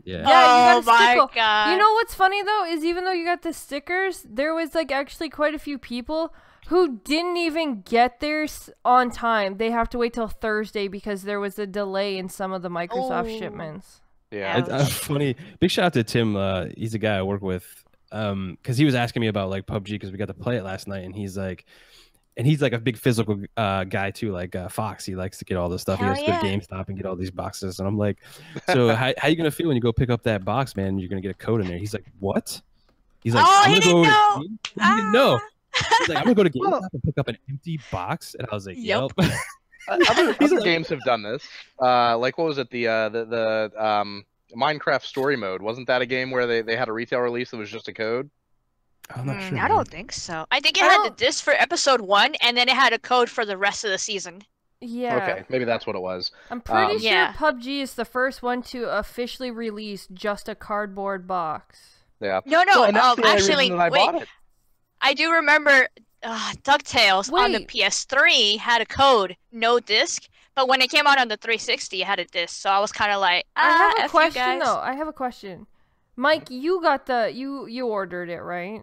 Yeah. Yeah, you got a sticker. God. You know what's funny though is even though you got the stickers, there was like actually quite a few people who didn't even get theirs on time. They have to wait till Thursday because there was a delay in some of the Microsoft shipments. Yeah. It's funny. Big shout out to Tim. He's a guy I work with. Because he was asking me about like PUBG because we got to play it last night, and he's like a big physical guy too, like Fox. He likes to get all this stuff. Hell he has to go to GameStop and get all these boxes. And I'm like, so how you gonna feel when you go pick up that box, man? You're gonna get a code in there. He's like, what? He's like, I'm gonna go. He didn't know. He's like, I'm gonna go to GameStop and pick up an empty box. And I was like, yep. Other games have done this. Like what was it? The Minecraft story mode. Wasn't that a game where they had a retail release that was just a code? I'm not sure. I don't think so. I think it had the disc for episode 1, and then it had a code for the rest of the season. Yeah. Okay, maybe that's what it was. I'm pretty sure PUBG is the first one to officially release just a cardboard box. Yeah. No. Actually, wait. I do remember DuckTales on the PS3 had a code, no disc. But when it came out on the 360, it had a disc. So I was kind of like, I have a question though. I have a question. Mike, you got you ordered it, right?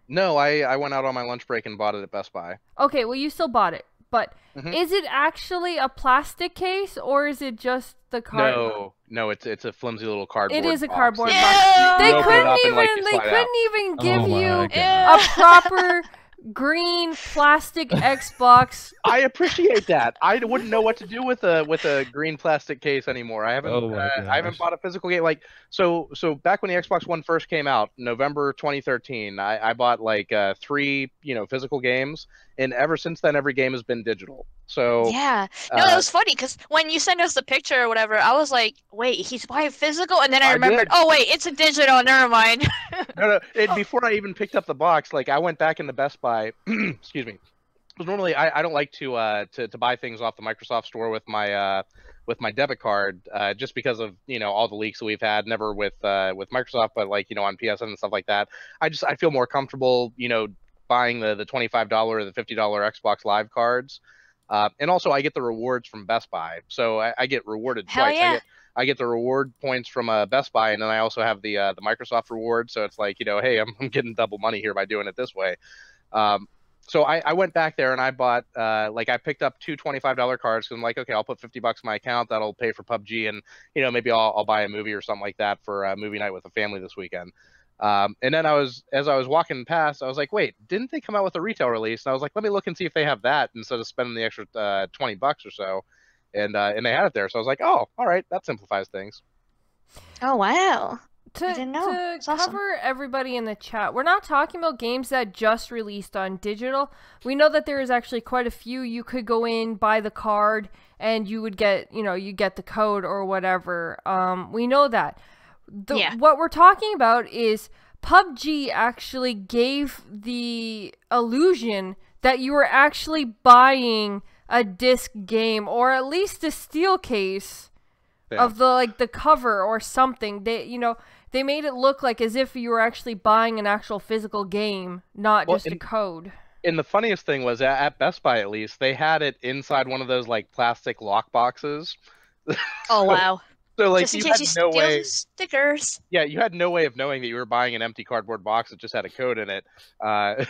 No, I went out on my lunch break and bought it at Best Buy. Okay, well you still bought it. But is it actually a plastic case or is it just the card? No, it's a flimsy little cardboard. It is a box. cardboard Yeah. box. They They couldn't even give you God. a proper green plastic Xbox. I appreciate that. I wouldn't know what to do with a green plastic case anymore. I haven't bought a physical game. Like so back when the Xbox One first came out, November 2013, I bought like 3 physical games, and ever since then every game has been digital. So yeah, no, it was funny because when you sent us the picture or whatever, I was like, wait, he's buying physical, and then I remembered, oh wait, it's a digital. Never mind. No. Before I even picked up the box, like I went back into Best Buy. Excuse me. Because normally I don't like to buy things off the Microsoft Store with my debit card, just because of all the leaks that we've had. Never with Microsoft, but like on PSN and stuff like that. I feel more comfortable buying the $25 or the $50 Xbox Live cards. And also I get the rewards from Best Buy, so I get rewarded twice. Yeah. I get the reward points from Best Buy, and then I also have the Microsoft reward. So it's like hey, I'm getting double money here by doing it this way. So I went back there and I bought I picked up 2 $25 cards because I'm like, okay, I'll put $50 in my account, that'll pay for PUBG, and maybe I'll buy a movie or something like that for a movie night with the family this weekend. And then as I was walking past, I was like, wait, didn't they come out with a retail release? And I was like, let me look and see if they have that instead of spending the extra $20 or so. And they had it there, so I was like, oh, all right, that simplifies things. Oh wow. To I didn't know. To It's awesome. cover everybody in the chat, we're not talking about games that just released on digital. We know that there is actually quite a few. You could go in, buy the card, and you would get, you get the code or whatever. We know that. What we're talking about is PUBG actually gave the illusion that you were actually buying a disc game, or at least a steel case of the cover or something. They made it look like as if you were actually buying an actual physical game, not just a code. And the funniest thing was at Best Buy, at least, they had it inside one of those like plastic lock boxes. Oh wow. So like just in case you steal the stickers. Yeah, you had no way of knowing that you were buying an empty cardboard box that just had a code in it.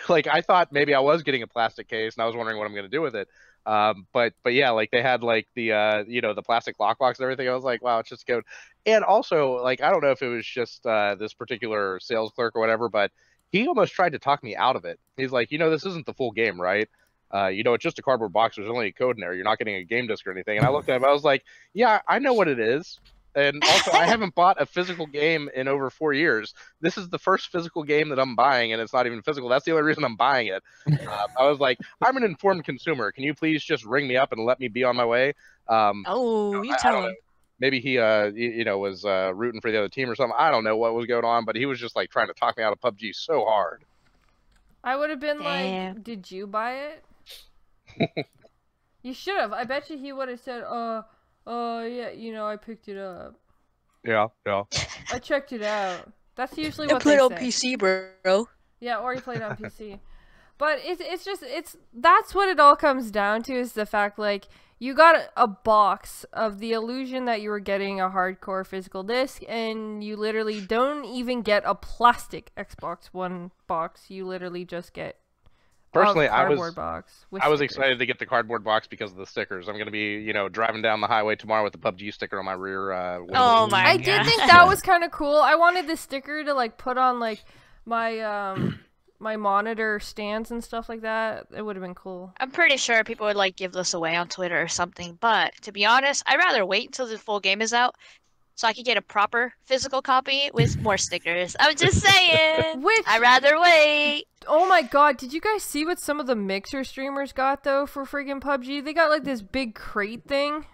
Like I thought maybe I was getting a plastic case and I was wondering what I'm going to do with it. But yeah, like they had like the the plastic lockbox and everything. I was like, wow, it's just code. And also, like, I don't know if it was just this particular sales clerk or whatever, but he almost tried to talk me out of it. He's like, this isn't the full game, right? It's just a cardboard box. There's only a code in there. You're not getting a game disc or anything. And I looked at him. I was like, yeah, I know what it is. And also, I haven't bought a physical game in over 4 years. This is the first physical game that I'm buying, and it's not even physical. That's the only reason I'm buying it. I was like, I'm an informed consumer. Can you please just ring me up and let me be on my way? You tell him. Maybe he, was rooting for the other team or something. I don't know what was going on, but he was just like trying to talk me out of PUBG so hard. I would have been like, did you buy it? You should have. I bet you he would have said, yeah, I picked it up. Yeah. I checked it out. That's usually what they say. I played on PC, bro. Yeah, or you played on PC. But that's what it all comes down to, is the fact, like, you got a box of the illusion that you were getting a hardcore physical disc, and you literally don't even get a plastic Xbox One box. You literally just get personally, I was excited to get the cardboard box because of the stickers. I'm going to be, driving down the highway tomorrow with the PUBG sticker on my rear window. Oh my god. I did think that was kind of cool. I wanted the sticker to like put on like my my monitor stands and stuff like that. It would have been cool. I'm pretty sure people would like give this away on Twitter or something, but to be honest, I'd rather wait until the full game is out so I could get a proper physical copy with more stickers. I'm just saying. I'd rather wait. Oh my god, did you guys see what some of the Mixer streamers got, though, for friggin' PUBG? They got, like, this big crate thing.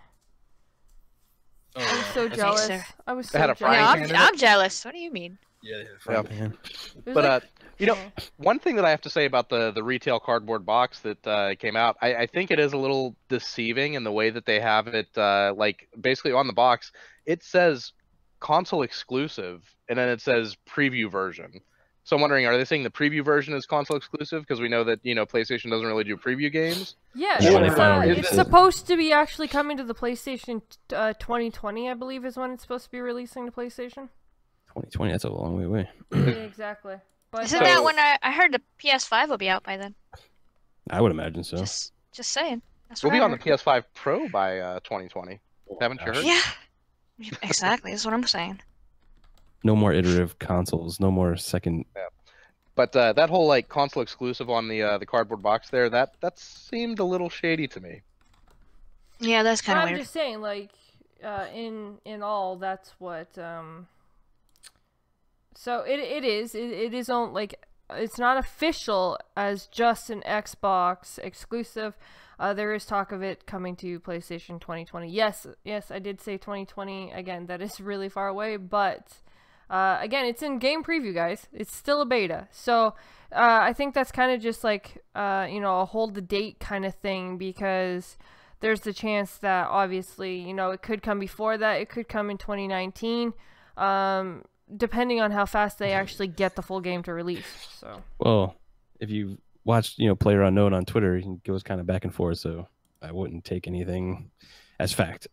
I was so jealous. I was so jealous. I'm jealous. What do you mean? Yeah, they had a frying pan. But, one thing that I have to say about the retail cardboard box that came out, I think it is a little deceiving in the way that they have it, like, basically on the box. It says console exclusive, and then it says preview version. So I'm wondering, are they saying the preview version is console exclusive? Because we know that, PlayStation doesn't really do preview games. Yeah, it's supposed to be actually coming to the PlayStation 2020, I believe, is when it's supposed to be releasing to PlayStation. 2020, that's a long way away. Yeah, exactly. But Isn't that when I heard the PS5 will be out by then? I would imagine so. Just saying. We'll be on the PS5 Pro by 2020. Haven't you heard? Yeah, exactly. That's what I'm saying. No more iterative consoles. No more second. Yeah. But that whole like console exclusive on the cardboard box there, that seemed a little shady to me. Yeah, that's kind of weird. I'm just saying, like, in all, that's what. So it is on, like, it's not official as just an Xbox exclusive. There is talk of it coming to PlayStation 2020. Yes, I did say 2020. Again, that is really far away, but again, it's in game preview, guys. It's still a beta. So I think that's kind of just like, a hold the date kind of thing, because there's the chance that obviously, it could come before that. It could come in 2019, depending on how fast they actually get the full game to release. So. Well, if you watched, PlayerUnknown on Twitter, he goes kind of back and forth, so I wouldn't take anything as fact.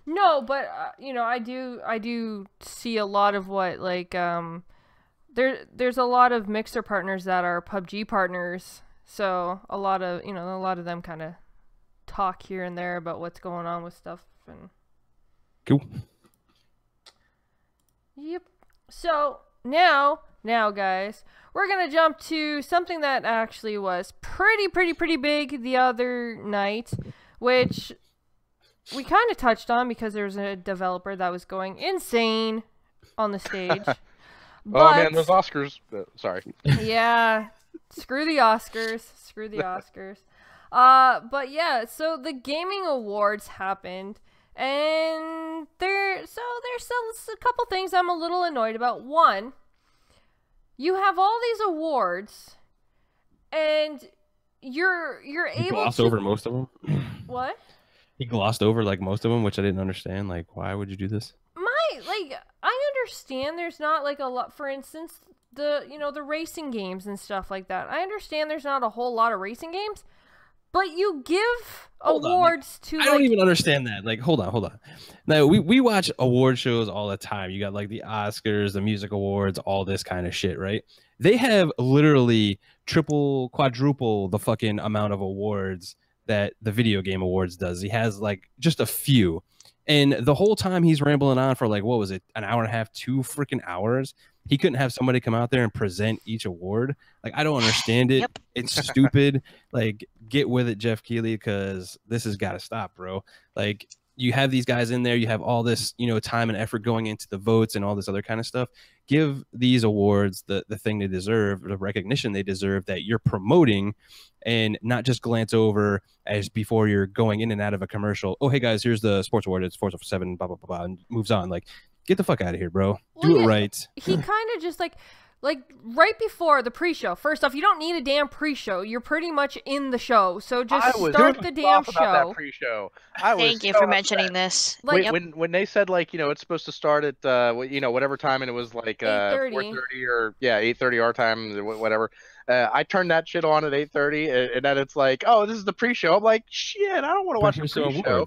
No, but I do see a lot of what, like, there's a lot of Mixer partners that are PUBG partners, so a lot of them kind of talk here and there about what's going on with stuff. And cool. Yep. So now guys, we're gonna jump to something that actually was pretty big the other night, which we kind of touched on because there was a developer that was going insane on the stage. Oh man, those Oscars. Sorry. Yeah. Screw the Oscars. But yeah, so the gaming awards happened, and there's still a couple things I'm a little annoyed about. One, you have all these awards, and you're able to gloss over most of them. What? He glossed over like most of them, which I didn't understand. Like, why would you do this? I understand there's not like a lot. For instance, the racing games and stuff like that. I understand there's not a whole lot of racing games, but you give awards to. I don't even understand that. Like, hold on. Now we watch award shows all the time. You got like the Oscars, the music awards, all this kind of shit, right? They have literally triple, quadruple the fucking amount of awards that the video game awards does. He has like just a few, and the whole time he's rambling on for like, what was it, an hour and a half, 2 freaking hours. He couldn't have somebody come out there and present each award. Like, I don't understand it. Yep. It's stupid. Like, get with it, Jeff Keighley, because this has got to stop, bro. Like, you have these guys in there. You have all this, time and effort going into the votes and all this other kind of stuff. Give these awards the thing they deserve, the recognition they deserve that you're promoting, and not just glance over as before you're going in and out of a commercial. Oh, hey, guys, here's the sports award. It's Sports 7, blah, blah, blah, blah, and moves on. Like, get the fuck out of here, bro. Do it right. He kind of just like right before the pre-show. First off, you don't need a damn pre-show. You're pretty much in the show. So just start the damn show. That pre-show. Thank you for mentioning this. Like, when they said like, it's supposed to start at whatever time, and it was like 4:30 or 8:30 our time, whatever. I turned that shit on at 8:30, and then it's like, oh, this is the pre-show. I'm like, shit, I don't want to watch the pre-show.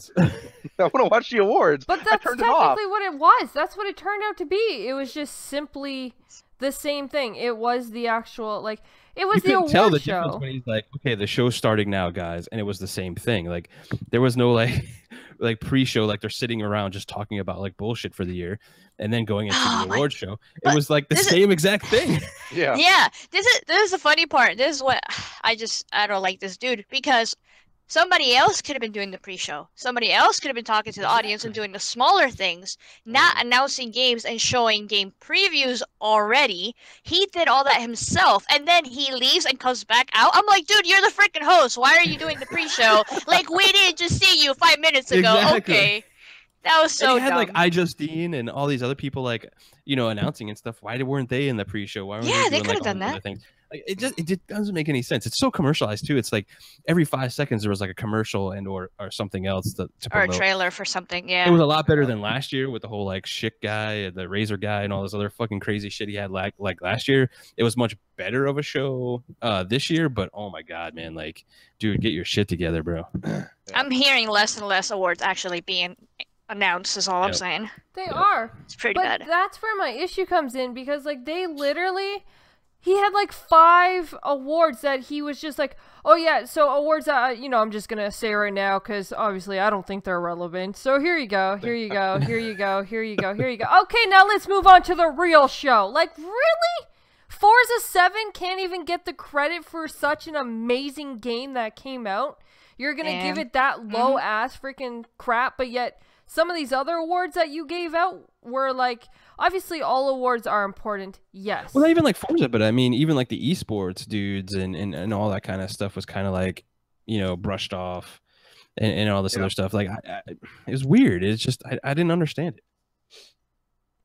I want to watch the awards. But that's technically what it was. That's what it turned out to be. It was just simply the same thing. It was the actual, like, it was the award show. You couldn't tell the difference when he's like, okay, the show's starting now, guys, and it was the same thing. Like, there was no like pre-show, like they're sitting around just talking about like bullshit for the year, and then going into the award show. It was like the same exact thing. Yeah. Yeah. This is the funny part. This is what I don't like this dude, because somebody else could have been doing the pre-show. Somebody else could have been talking to the audience and doing the smaller things, not announcing games and showing game previews already. He did all that himself, and then he leaves and comes back out. I'm like, dude, you're the freaking host. Why are you doing the pre-show? Like, we didn't just see you 5 minutes ago. Exactly. Okay. That was so dumb. Had like iJustine and all these other people like, announcing and stuff. Why weren't they in the pre-show? Why weren't they could have done that. Like, it just doesn't make any sense. It's so commercialized too. It's like every 5 seconds there was like a commercial and or something else to promote. Or a trailer for something. Yeah. It was a lot better than last year with the whole like Schick guy, the Razor guy, and all this other fucking crazy shit he had like last year. It was much better of a show this year, but oh my god, man, like, dude, get your shit together, bro. I'm hearing less and less awards actually being announced, is all I'm saying. They are. It's pretty bad. That's where my issue comes in, because like they literally He had like 5 awards that he was just like, oh yeah, so awards that, you know, I'm just going to say right now because obviously I don't think they're relevant. So here you go, here you go, here you go, here you go, here you go. Okay, now let's move on to the real show. Like, really? Forza 7 can't even get the credit for such an amazing game that came out? You're going to give it that low-ass freaking crap, but yet some of these other awards that you gave out were like... Obviously, all awards are important, yes. Well, not even like Forza, but I mean, even like the esports dudes and all that kind of stuff was kind of like, you know, brushed off and all this other stuff. Like, it was weird. It's just, I didn't understand it.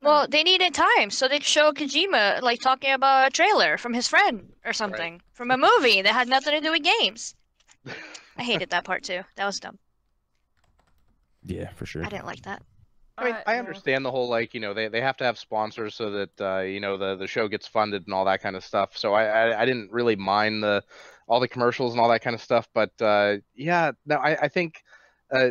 Well, they needed time, so they show Kojima, like, talking about a trailer from his friend or something. From a movie that had nothing to do with games. I hated that part, too. That was dumb. Yeah, for sure. I didn't like that. I mean, I understand the whole, like, you know, they have to have sponsors so that, you know, the show gets funded and all that kind of stuff. So I didn't really mind all the commercials and all that kind of stuff. But, yeah, no, I think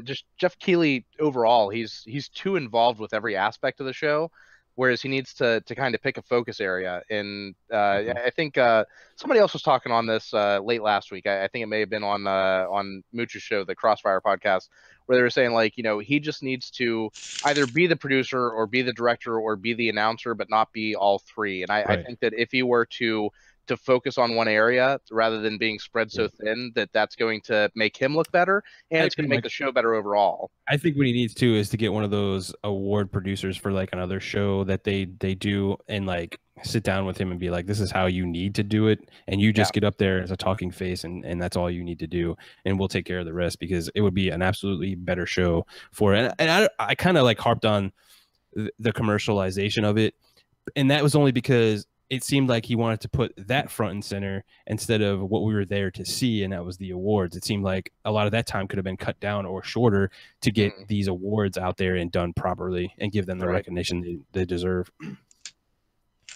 just Jeff Keighley overall, he's too involved with every aspect of the show, whereas he needs to kind of pick a focus area. And I think somebody else was talking on this late last week. I think it may have been on Mooch's show, the Crossfire podcast, where they were saying, like, you know, he just needs to either be the producer or be the director or be the announcer, but not be all three. And I think that if he were to focus on one area rather than being spread so thin, that's going to make him look better, and it's going to make the show better overall. I think what he needs to is to get one of those award producers for like another show that they do, and like sit down with him and be like, this is how you need to do it, and you just get up there as a talking face, and that's all you need to do, and we'll take care of the rest, because it would be an absolutely better show for it. And I kind of like harped on the commercialization of it, and that was only because it seemed like he wanted to put that front and center instead of what we were there to see, and that was the awards. It seemed like a lot of that time could have been cut down or shorter to get these awards out there and done properly and give them the recognition they deserve.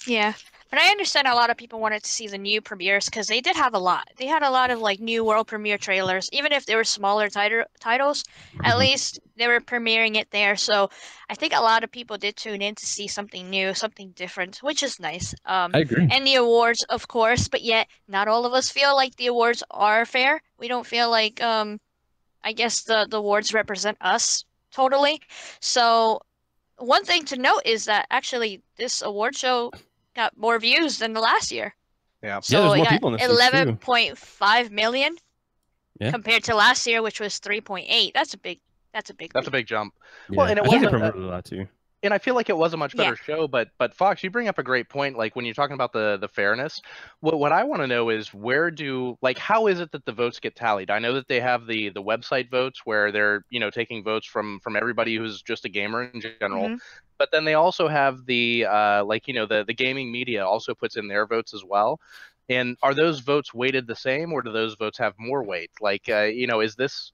Yeah, but I understand a lot of people wanted to see the new premieres because they did have a lot. They had a lot of like new world premiere trailers, even if they were smaller titles. At least they were premiering it there. So I think a lot of people did tune in to see something new, something different, which is nice. I agree. And the awards, of course, but yet not all of us feel like the awards are fair. We don't feel like I guess the awards represent us totally. So one thing to note is that actually this award show got more views than the last year. Yeah. So it got 11.5 million compared to last year, which was 3.8. That's a big jump. Yeah. Well, and it wasn't promoted a lot too. And I feel like it was a much better show, but Fox, you bring up a great point. Like when you're talking about the fairness, what I want to know is how is it that the votes get tallied? I know that they have the website votes where they're, you know, taking votes from everybody who's just a gamer in general. But then they also have the the gaming media also puts in their votes as well. And are those votes weighted the same, or do those votes have more weight? Like, is this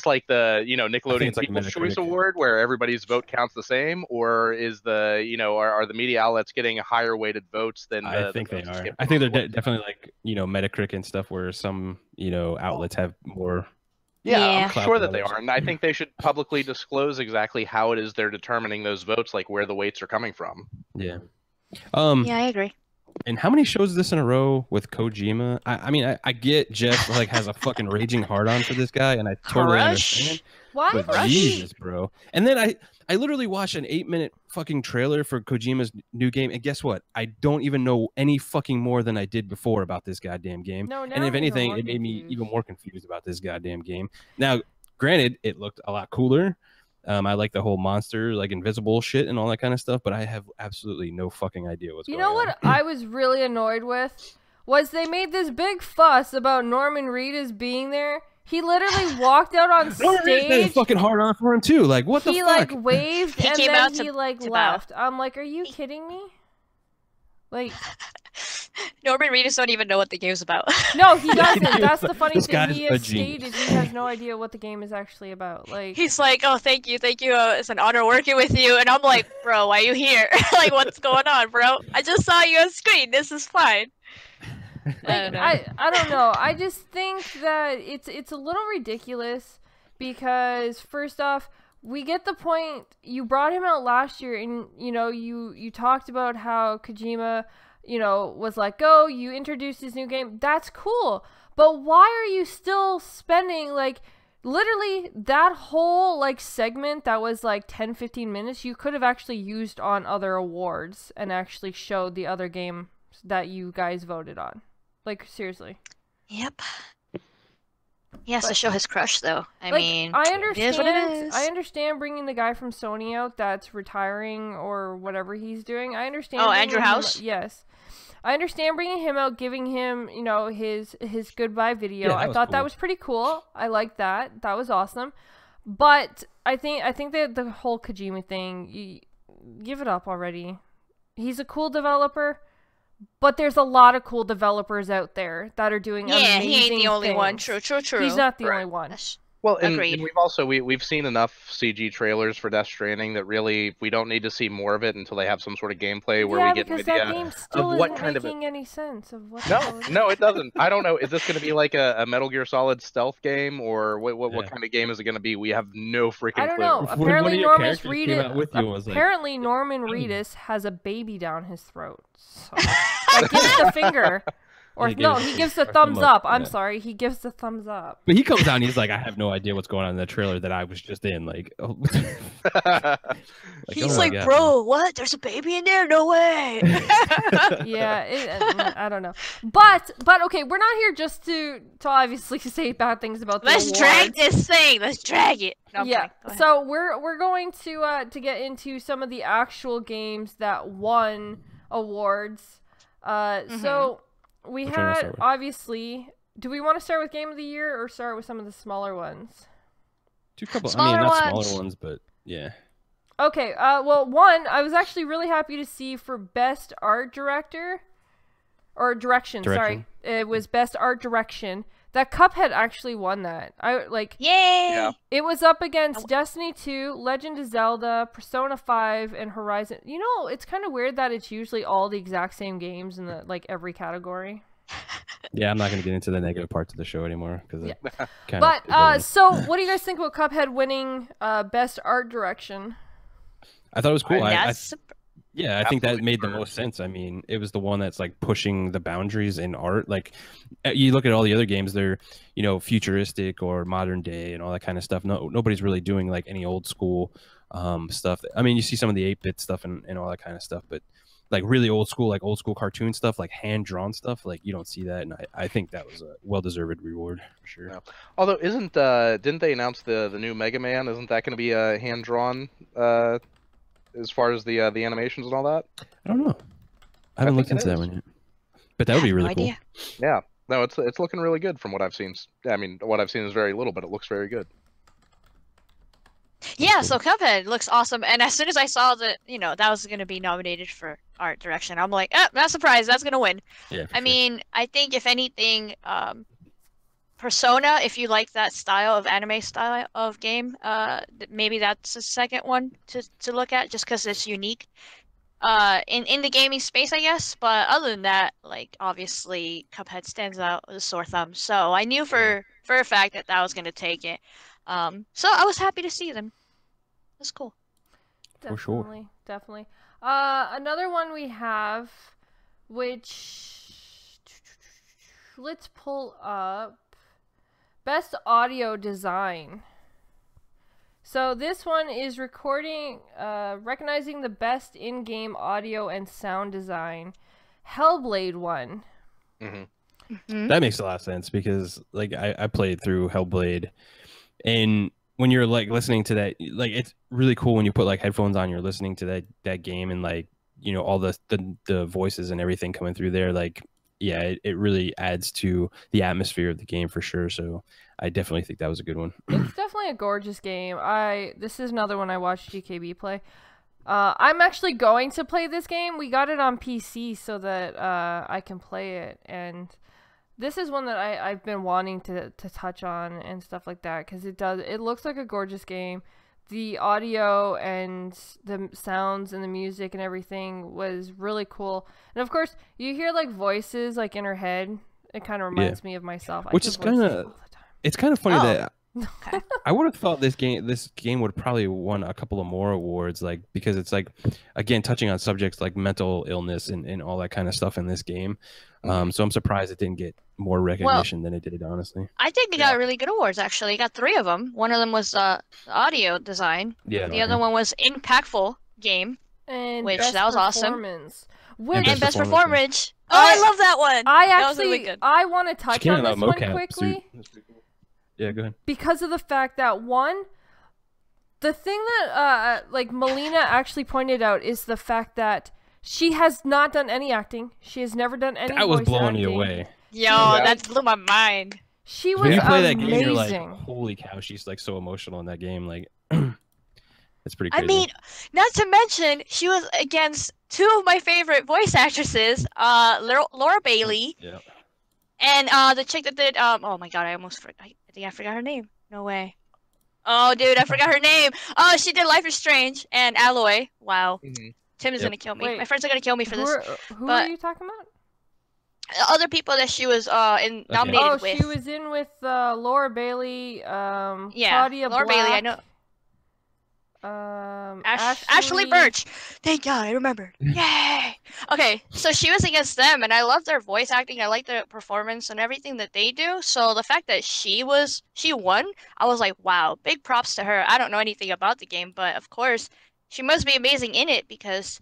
like the, Nickelodeon People's Choice Award where everybody's vote counts the same, or is the, are the media outlets getting higher weighted votes than? I think they are. I think they're definitely like, Metacritic and stuff, where some, outlets have more. Yeah, I'm sure that they are, and I think they should publicly disclose exactly how it is they're determining those votes, like where the weights are coming from. Yeah. Yeah, I agree. And how many shows is this in a row with Kojima? I mean, I get Jeff like has a fucking raging hard on for this guy, and I totally understand. Why? But Jesus, bro. And then I literally watched an 8-minute fucking trailer for Kojima's new game, and guess what? I don't even know any fucking more than I did before about this goddamn game. No, and if anything, it made me even more confused about this goddamn game. Now, granted, it looked a lot cooler. I like the whole monster, like invisible shit and all that kind of stuff, but I have absolutely no fucking idea what's going on. You know what I was really annoyed with? Was they made this big fuss about Norman Reedus being there. He literally walked out on stage. Norman Reedus had a fucking hard on for him too. Like, what the fuck? He like waved and came then out he like left. I'm like, are you kidding me? Like, Norman Reedus don't even know what the game's about. No, he doesn't. That's the funny thing. He has stated he has no idea what the game is actually about. Like, he's like, oh, thank you. It's an honor working with you. And I'm like, bro, why are you here? Like, what's going on, bro? I just saw you on screen. This is fine. I don't know. I just think that it's a little ridiculous because first off, we get the point. You brought him out last year, and you talked about how Kojima, you know, was like, oh, you introduced this new game. That's cool. But why are you still spending, like, literally that whole, like, segment that was, like, 10, 15 minutes, you could have actually used on other awards and actually showed the other game that you guys voted on. Like, seriously. Yep. He has to show his crush, though. I like, mean, I understand, it is what it is. I understand bringing the guy from Sony out that's retiring or whatever he's doing. I understand. Oh, Andrew House? Yes. I understand bringing him out, giving him, you know, his goodbye video. Yeah, I thought that was pretty cool. I liked that. That was awesome. But I think that the whole Kojima thing, give it up already. He's a cool developer. But there's a lot of cool developers out there that are doing amazing he ain't the only things. one. True. He's not the only one. Well, and we've also we've seen enough CG trailers for Death Stranding that really we don't need to see more of it until they have some sort of gameplay where we get an idea of what kind of any sense of what. No, it doesn't. I don't know. Is this going to be like a Metal Gear Solid stealth game, or what kind of game is it going to be? We have no freaking clue. I don't know. Apparently, Norman Reedus has a baby down his throat. So I give the finger. Or he gives the thumbs up. I'm sorry, he gives the thumbs up. But he comes down, he's like, I have no idea what's going on in the trailer that I was just in. Like, he's like, bro, what? There's a baby in there? No way. Yeah, I don't know. But okay, we're not here just to obviously say bad things about the awards. Drag this thing. Let's drag it. No, yeah. So we're going to get into some of the actual games that won awards. So. We had, obviously, do we want to start with Game of the Year or start with some of the smaller ones? Not smaller ones, but yeah. Okay, well, one, I was actually really happy to see for Best Art Director, or Direction, sorry. It was Best Art Direction. That Cuphead actually won that. Yay! Yeah. It was up against Destiny 2, Legend of Zelda, Persona 5, and Horizon. You know, it's kind of weird that it's usually all the exact same games in every category. Yeah, I'm not going to get into the negative parts of the show anymore because so what do you guys think about Cuphead winning Best Art Direction? I thought it was cool. Yeah, I think that made the most sense. I mean, it was the one that's like pushing the boundaries in art. Like, you look at all the other games, they're, you know, futuristic or modern day and all that kind of stuff. Nobody's really doing like any old school stuff. I mean, you see some of the 8-bit stuff and all that kind of stuff, but like really old school cartoon stuff, like hand drawn stuff, like you don't see that. And I think that was a well-deserved reward for sure. Yeah. Although didn't they announce the new Mega Man? Isn't that going to be hand drawn? As far as the animations and all that? I don't know. I haven't looked into that one yet. But that would be really cool. Yeah. No, it's looking really good from what I've seen. I mean, what I've seen is very little, but it looks very good. Yeah, so Cuphead looks awesome. And as soon as I saw that, that was going to be nominated for art direction, I'm like, not surprised. That's going to win. Yeah, I mean, I think if anything, Persona, if you like that style of anime style of game, maybe that's the second one to look at just because it's unique in the gaming space, I guess. But other than that, like obviously Cuphead stands out as a sore thumb. So I knew for a fact that was going to take it. So I was happy to see them. That's cool. For sure. Definitely. Another one we have, which let's pull up. Best Audio Design. So this one is recognizing the best in-game audio and sound design. Hellblade won. Mm-hmm. That makes a lot of sense because like I played through Hellblade, and when you're like listening to that, like it's really cool when you put like headphones on, you're listening to that game and like, you know, all the voices and everything coming through there, like yeah, it really adds to the atmosphere of the game for sure. So I definitely think that was a good one. It's definitely a gorgeous game. This is another one I watched GKB play. I'm actually going to play this game. We got it on PC so that I can play it, and this is one that I've been wanting to touch on and stuff like that because it looks like a gorgeous game. The audio and the sounds and the music and everything was really cool. And of course, you hear like voices like in her head. It kind of reminds me of myself. Which is kind of, it's kind of funny that Okay. I would have thought this game would probably won a couple of more awards, like because it's like, again, touching on subjects like mental illness and all that kind of stuff in this game. So I'm surprised it didn't get more recognition than it did, honestly. I think it got really good awards, actually. It got 3 of them. One of them was audio design. Yeah. The other one was impactful game, And which best that was awesome. performance. And best performance. Oh, I love that one. That was really good. I want to touch on this one quickly. Yeah, go ahead. Because of the fact that the thing that like Melina actually pointed out is the fact that she has not done any acting. She has never done any. That was voice blowing acting. you away. Yo, that blew my mind. She was when you play amazing. that game, you're like, holy cow, she's like so emotional in that game. Like, it's pretty crazy. I mean, not to mention, she was against 2 of my favorite voice actresses, Laura Bailey, and the chick that did oh my god, I think I forgot her name. No way. Oh, dude, I forgot her name. Oh, she did Life is Strange and Alloy. Wow. Tim is gonna kill me. Wait, my friends are gonna kill me for this. Who are you talking about? Other people that she was nominated with. She was in with Laura Bailey, Claudia Laura Black, Bailey, I know. Ashley Birch. Thank God, I remembered. Yay! Okay, so she was against them, and I love their voice acting. I like their performance and everything that they do. So the fact that she won, I was like, wow, big props to her. I don't know anything about the game, but of course, she must be amazing in it because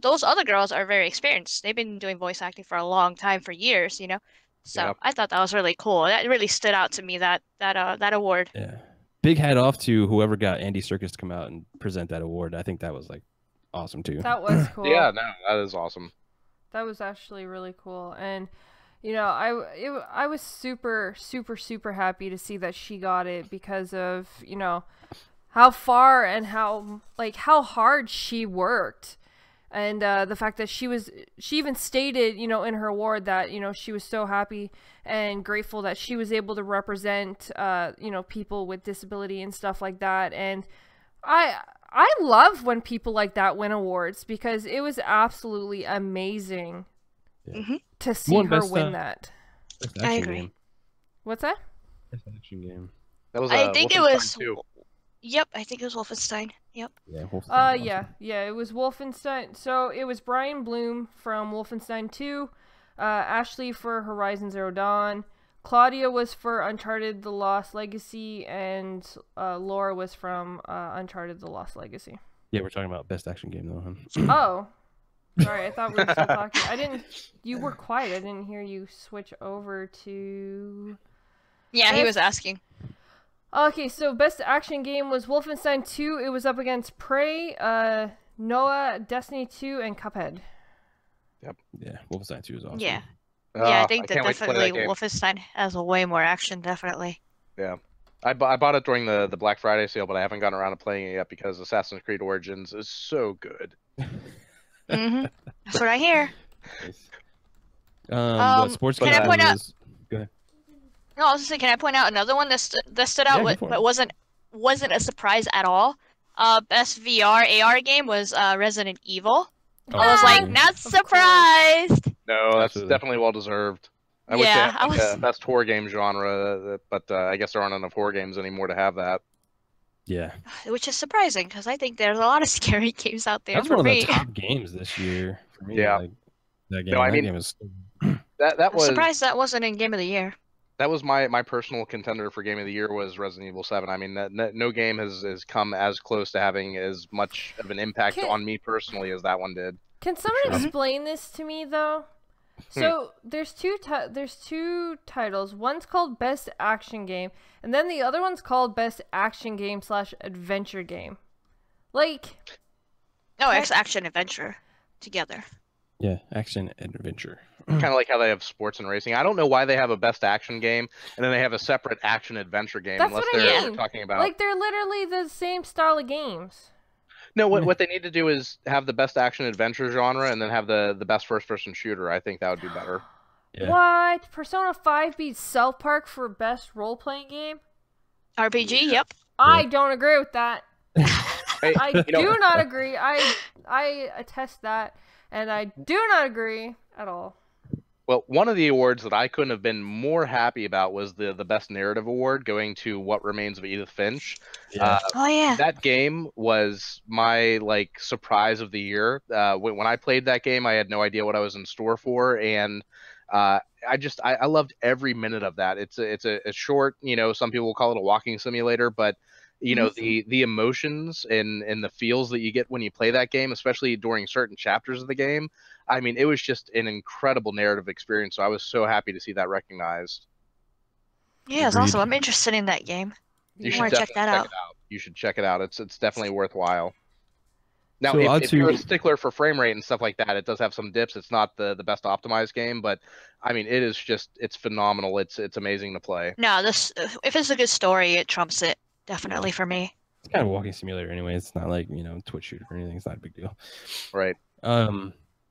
those other girls are very experienced. They've been doing voice acting for a long time, for years, you know. So I thought that was really cool. That really stood out to me. That award. Yeah. Big hat off to whoever got Andy Serkis to come out and present that award. I think that was like awesome too. That was cool. Yeah, no, that is awesome. That was actually really cool, and you know, I was super happy to see that she got it because of, you know, how far and how hard she worked. And the fact that she even stated, you know, in her award that, you know, she was so happy and grateful that she was able to represent, you know, people with disability and stuff like that. And I love when people like that win awards because it was absolutely amazing to see her win that. I agree. Game. What's that? Best action game. That was. I think it was. Too. Yep, I think it was Wolfenstein. Yep. Yeah, Wolfenstein. Yeah, it was Wolfenstein. So it was Brian Bloom from Wolfenstein 2, Ashley for Horizon Zero Dawn, Claudia was for Uncharted: The Lost Legacy, and Laura was from Uncharted: The Lost Legacy. Yeah, we're talking about best action game though, huh? Oh. Sorry, I thought we were still talking. You were quiet. I didn't hear you switch over to... Yeah, he was asking. Okay, so best action game was Wolfenstein 2. It was up against Prey, Noah, Destiny 2, and Cuphead. Yep. Yeah, Wolfenstein 2 is awesome. Yeah. Yeah, I think that definitely Wolfenstein has a way more action, definitely. Yeah. I bought it during the Black Friday sale, but I haven't gotten around to playing it yet because Assassin's Creed Origins is so good. That's what I hear. Sports can I point out... Go ahead. No, I was just saying, can I point out another one that stood out, but wasn't a surprise at all? Best VR AR game was Resident Evil. Oh, I was like, not surprised. No, that's definitely well deserved. I would say best horror game genre, but I guess there aren't enough horror games anymore to have that. Yeah. Which is surprising because I think there's a lot of scary games out there. That's one of the top games this year for me. Yeah. Like, that game, no, I mean, game was... that was... I'm surprised that wasn't in Game of the Year. That was my personal contender for Game of the Year was Resident Evil 7. I mean, no game has come as close to having as much of an impact on me personally as that one did. Can someone explain this to me, though? So there's two titles. One's called Best Action Game, and then the other one's called Best Action Game / Adventure Game. Like... No, it's action adventure together. Yeah, action and adventure. Kind of like how they have sports and racing. I don't know why they have a best action game and then they have a separate action adventure game. That's unless what I they're mean. talking about. Like they're literally the same style of games. No, what they need to do is have the best action adventure genre and then have the best first person shooter. I think that would be better. Yeah. What? Persona 5 beats South Park for best role playing game? RPG, yep. I don't agree with that. Hey, I do not agree. I attest that, and I do not agree at all. Well, one of the awards that I couldn't have been more happy about was the best narrative award going to What Remains of Edith Finch. Yeah. Oh yeah. That game was my like surprise of the year. When I played that game, I had no idea what I was in store for, and I loved every minute of that. It's a short, some people will call it a walking simulator, but the emotions and the feels that you get when you play that game, especially during certain chapters of the game. I mean, it was just an incredible narrative experience. So I was so happy to see that recognized. Yeah, it's awesome. I'm interested in that game. You should definitely check that out. You should check it out. It's definitely worthwhile. Now, so if you're a stickler for frame rate and stuff like that, it does have some dips. It's not the best optimized game, but I mean, it's phenomenal. It's amazing to play. No, if it's a good story, it trumps it definitely for me. It's kind of a walking simulator anyway. It's not like Twitch shooter or anything. It's not a big deal. Right.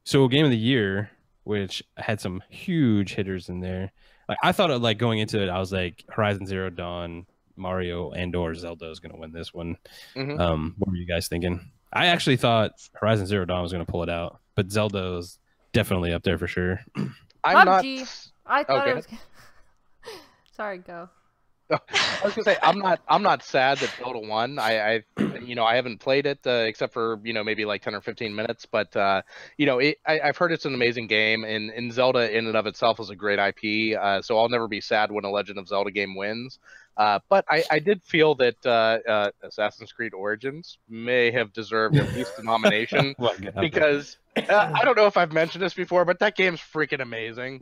So game of the year, which had some huge hitters in there. Like I thought, like going into it, I was like Horizon Zero Dawn, Mario, and/or Zelda is going to win this one. Mm-hmm. What were you guys thinking? I actually thought Horizon Zero Dawn was going to pull it out, but Zelda was definitely up there for sure. PUBG. I thought it was. Sorry, go. I was gonna say I'm not sad that Zelda won. I haven't played it except for maybe like 10 or 15 minutes, but I've heard it's an amazing game, and Zelda in and of itself is a great IP. So I'll never be sad when a Legend of Zelda game wins. But I did feel that Assassin's Creed Origins may have deserved at least a nomination because I don't know if I've mentioned this before, but that game's freaking amazing.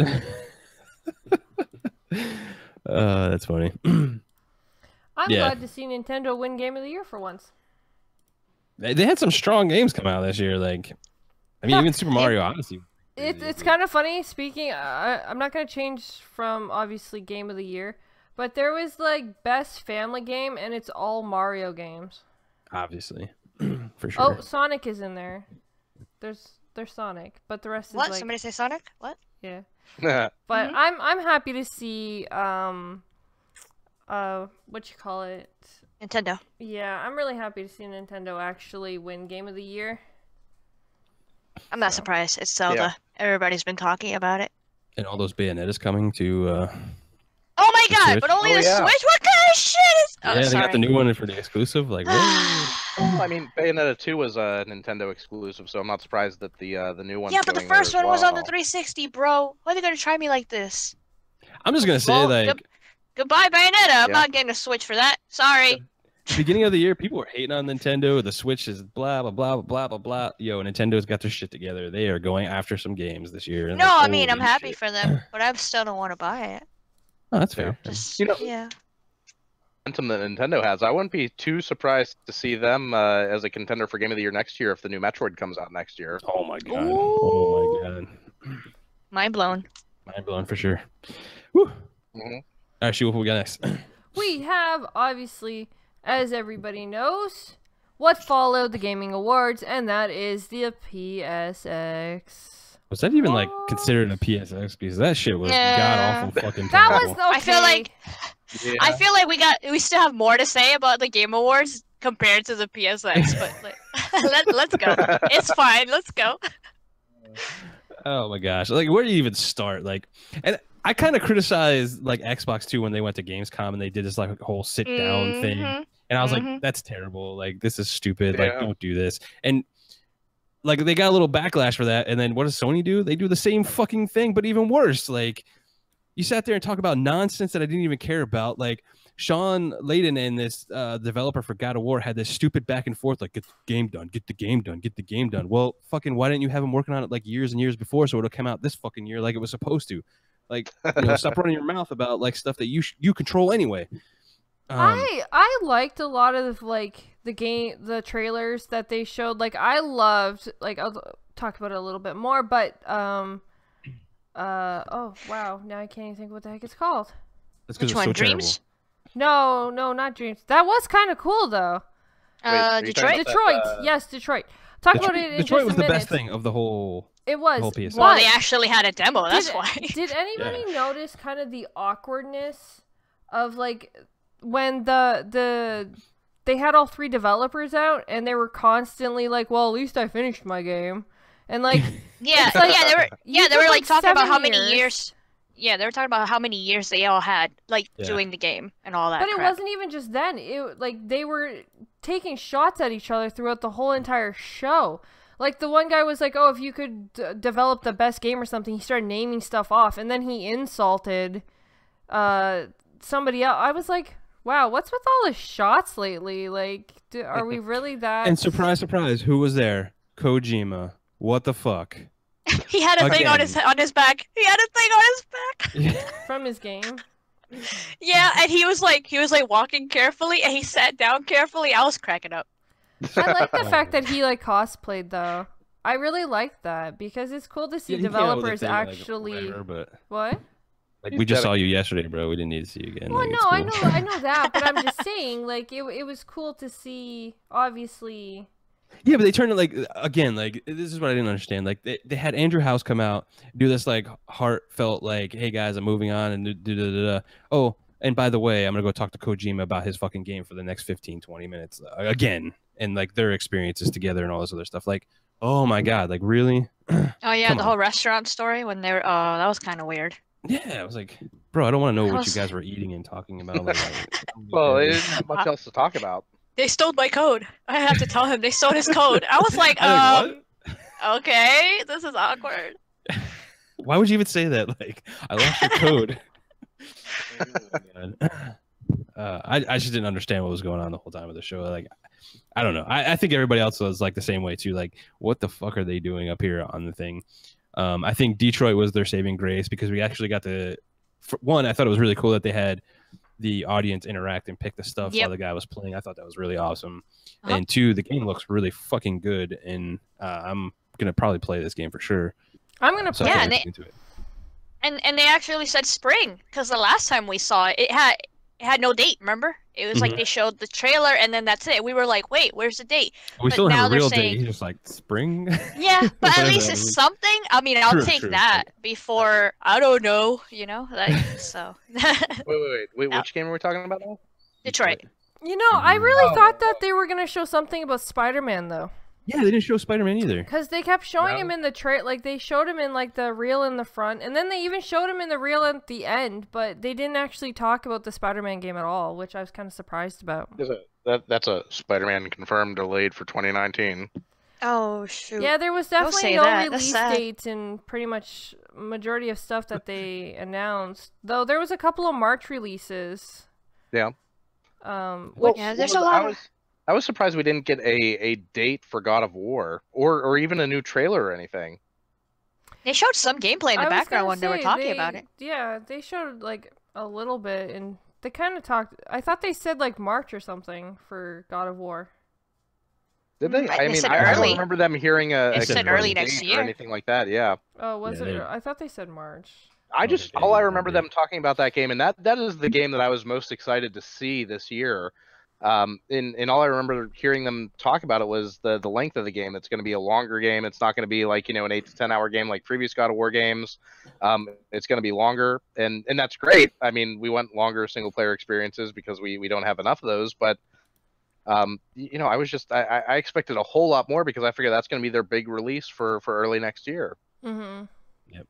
That's funny. I'm glad to see Nintendo win Game of the Year for once. They had some strong games come out this year. Like, I mean, even Super Mario Odyssey. It's kind of funny. Speaking, I'm not gonna change from obviously Game of the Year, but there was like Best Family Game, and it's all Mario games. Obviously, for sure. Oh, Sonic is in there. There's Sonic, but the rest is like. Somebody say Sonic? What? Yeah. But I'm happy to see what you call it? Nintendo. Yeah, I'm really happy to see Nintendo actually win Game of the Year. I'm not surprised. It's Zelda. Yeah. Everybody's been talking about it. And all those Bayonetta's coming to oh my god, Switch? But only the Switch? What kind of shit is they got the new one for the exclusive, like I mean, Bayonetta 2 was a Nintendo exclusive, so I'm not surprised that the new one. Yeah, but the first one was on the 360, bro. Why are they gonna try me like this? I'm just gonna say like goodbye, Bayonetta. I'm not getting a Switch for that. Sorry. Beginning of the year, people were hating on Nintendo. The Switch is blah blah blah blah blah blah. Yo, Nintendo's got their shit together. They are going after some games this year. No, I mean I'm happy for them, but I still don't want to buy it. Oh, that's fair. Just, yeah. Momentum that Nintendo has, I wouldn't be too surprised to see them as a contender for Game of the Year next year if the new Metroid comes out next year. Oh my god! Ooh. Oh my god! Mind blown. Mind blown for sure. Woo! All right, SheWulf, what we got next? We have obviously, as everybody knows, what followed the gaming awards, and that is the PSX. Was that even like considered a PSX? Because that shit was god awful fucking that terrible. was okay. I feel like we still have more to say about the Game Awards compared to the PSX, but like, let's go. It's fine. Let's go. Oh my gosh! Like, where do you even start? Like, and I kind of criticized like Xbox too when they went to Gamescom and they did this like whole sit down thing, and I was like, that's terrible. Like, this is stupid. Like, don't do this. And like, they got a little backlash for that. And then what does Sony do? They do the same fucking thing, but even worse. Like, you sat there and talk about nonsense that I didn't even care about. Like, Sean Layden and this developer for God of War had this stupid back and forth, like, get the game done, get the game done, get the game done. Well, fucking, why didn't you have them working on it like years and years before so it'll come out this fucking year like it was supposed to? Like, stop running your mouth about like stuff that you control anyway. I liked a lot of like the trailers that they showed. Like, I loved, like, I'll talk about it a little bit more, but oh wow, now I can't even think what the heck it's called. Which one? Dreams? No, not Dreams. That was kind of cool though. Detroit. Yes, Detroit. Talk about it in Detroit just was a the minute. best thing of the whole. It was. Whole PS. Well, they actually had a demo. That's why. Did anybody notice kind of the awkwardness of like when they had all three developers out and they were constantly like, "Well, at least I finished my game," And like, yeah, like, they were like talking about how many years. Yeah, they were talking about how many years they all had, like, doing the game and all that. But crap. It wasn't even just then. It like they were taking shots at each other throughout the whole entire show. Like the one guy was like, "Oh, if you could develop the best game or something," he started naming stuff off, and then he insulted somebody else. I was like, "Wow, what's with all the shots lately? Like, are we really that?" And surprise, surprise, who was there? Kojima. What the fuck? He had a thing on his back. He had a thing on his back from his game. Yeah, and he was like walking carefully, and he sat down carefully. I was cracking up. I like the fact that he like cosplayed though. I really like that because it's cool to see developers actually. Like, but... What? Like we just saw you yesterday, bro. We didn't need to see you again. Well, like, no, cool. I know that, but I'm just saying, like it was cool to see. Obviously. Yeah, but they turned it like again, like this is what I didn't understand. Like they had Andrew House come out, do this like heartfelt, like, "Hey guys, I'm moving on," and oh, and by the way, I'm gonna go talk to Kojima about his fucking game for the next 15-20 minutes again, and like their experiences together and all this other stuff. Like, oh my god, like really? Oh yeah, the whole restaurant story when they're that was kind of weird. Yeah, I was like, bro, I don't want to know what you guys were eating and talking about. Like, well, they didn't have much else to talk about. They stole my code. I have to tell him they stole his code. I was like, okay, this is awkward. Why would you even say that? Like, I lost your code. I just didn't understand what was going on the whole time of the show. Like, I don't know. I think everybody else was like the same way too. Like, what the fuck are they doing up here on the thing? I think Detroit was their saving grace because we actually got to. For one, I thought it was really cool that they had the audience interact and pick the stuff while the guy was playing. I thought that was really awesome. And two, the game looks really fucking good, and I'm gonna probably play this game for sure. I'm gonna play it. And they actually said spring because the last time we saw it, it had no date. Remember, it was like they showed the trailer and then that's it. We were like, wait, where's the date? We still have a real date. He's just like spring. Yeah, but at least it's something. I mean, I'll take that before, I don't know, you know, like, so. wait, which game are we talking about now? Detroit. You know, I really thought that they were gonna show something about Spider-Man though. Yeah, they didn't show Spider-Man either. Because they kept showing him in the like they showed him in like the reel in the front, and then they even showed him in the reel at the end, but they didn't actually talk about the Spider-Man game at all, which I was kind of surprised about. That's a Spider-Man confirmed delayed for 2019. Oh shoot. Yeah, there was definitely no release dates in pretty much majority of stuff that they announced. Though there was a couple of March releases. Yeah. There's a lot. I was surprised we didn't get a date for God of War or even a new trailer or anything. They showed some gameplay in the background when they were talking about it. Yeah, they showed like a little bit, and they kind of talked. I thought they said like March or something for God of War. Did they? I mean, I don't remember them hearing a said early next year or anything like that. Yeah. Oh, was it? I thought they said March. All I remember them talking about that game, and that is the game that I was most excited to see this year. And all I remember hearing them talk about it was the length of the game. It's going to be a longer game. It's not going to be like, an 8 to 10 hour game like previous God of War games. It's going to be longer, and that's great. I mean, we want longer single player experiences because we don't have enough of those. But I was just I expected a whole lot more because I figured that's going to be their big release for early next year. Mm-hmm. Yep.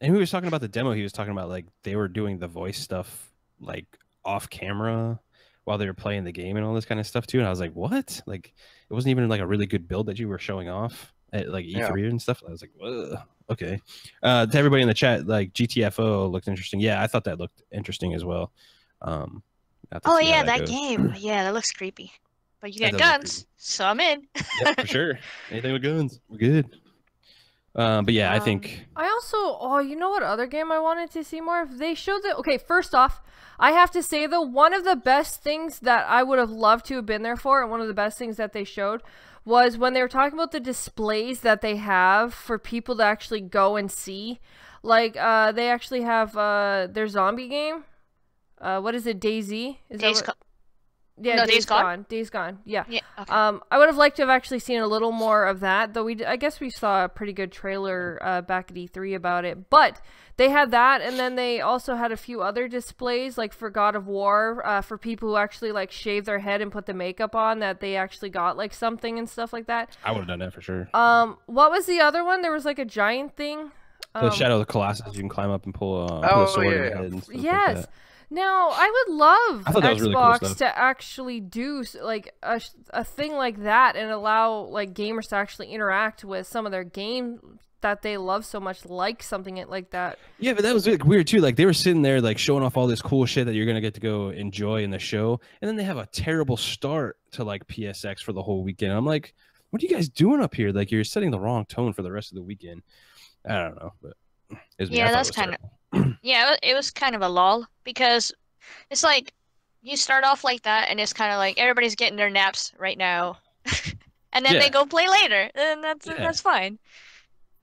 And he was talking about the demo. He was talking about like they were doing the voice stuff like off camera while they were playing the game and all this kind of stuff too. And I was like, what? Like, it wasn't even like a really good build that you were showing off at like E3 and stuff. I was like, whoa, okay. To everybody in the chat, like GTFO looked interesting. Yeah, I thought that looked interesting as well. Oh yeah, that game. Yeah, that looks creepy. But you get guns, so I'm in. Yep, for sure. Anything with guns, we're good. But yeah, I think I also you know what other game I wanted to see more of? They showed the first off, I have to say though, one of the best things that I would have loved to have been there for, and one of the best things that they showed was when they were talking about the displays that they have for people to actually go and see. Like they actually have their zombie game. What is it, DayZ? Yeah, no, Days Gone. Days Gone. Yeah. Yeah. Okay. I would have liked to have actually seen a little more of that, though. I guess we saw a pretty good trailer back at E3 about it. But they had that, and then they also had a few other displays, like for God of War, for people who actually like shave their head and put the makeup on, that they actually got like something and stuff like that. I would have done that for sure. What was the other one? There was like a giant thing. The Shadow of the Colossus, you can climb up and pull a sword in the head and stuff yes. like that. Now, I would love Xbox really cool to actually do like a thing like that and allow like gamers to actually interact with some of their games that they love so much, like something like that. Yeah, but that was like, weird too. Like they were sitting there like showing off all this cool shit that you're gonna get to go enjoy in the show, and then they have a terrible start to like PSX for the whole weekend. I'm like, what are you guys doing up here? Like you're setting the wrong tone for the rest of the weekend. I don't know, but yeah, that's kind of. Yeah, it was kind of a lull because it's like you start off like that and it's kind of like everybody's getting their naps right now and then they go play later and that's fine.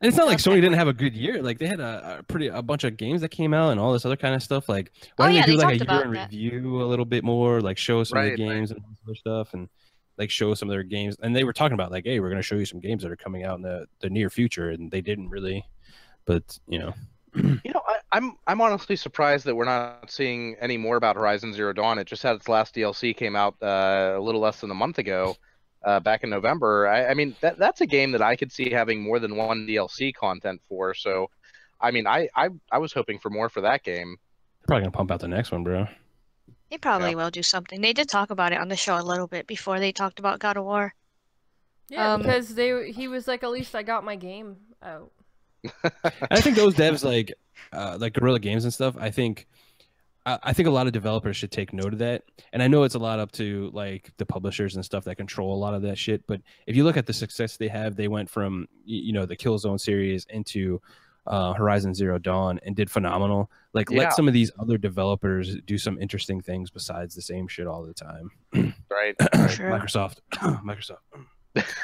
And it's not like Sony didn't have a good year. Like they had a bunch of games that came out and all this other kind of stuff. Like why didn't they do like a year in review a little bit more, like show some of the games and other stuff and like show some of their games. And they were talking about like, hey, we're going to show you some games that are coming out in the near future, and they didn't really. But I'm honestly surprised that we're not seeing any more about Horizon Zero Dawn. It just had its last DLC came out a little less than a month ago, back in November. I mean, that's a game that I could see having more than one DLC content for. So, I mean, I was hoping for more for that game. They're probably gonna pump out the next one, bro. They probably will do something. They did talk about it on the show a little bit before they talked about God of War. Yeah, because he was like, at least I got my game out. I think those devs like Guerrilla Games and stuff, I think a lot of developers should take note of that. And I know it's a lot up to like the publishers and stuff that control a lot of that shit, but if you look at the success they have, they went from the Killzone series into Horizon Zero Dawn and did phenomenal. Like let some of these other developers do some interesting things besides the same shit all the time. Right. Microsoft.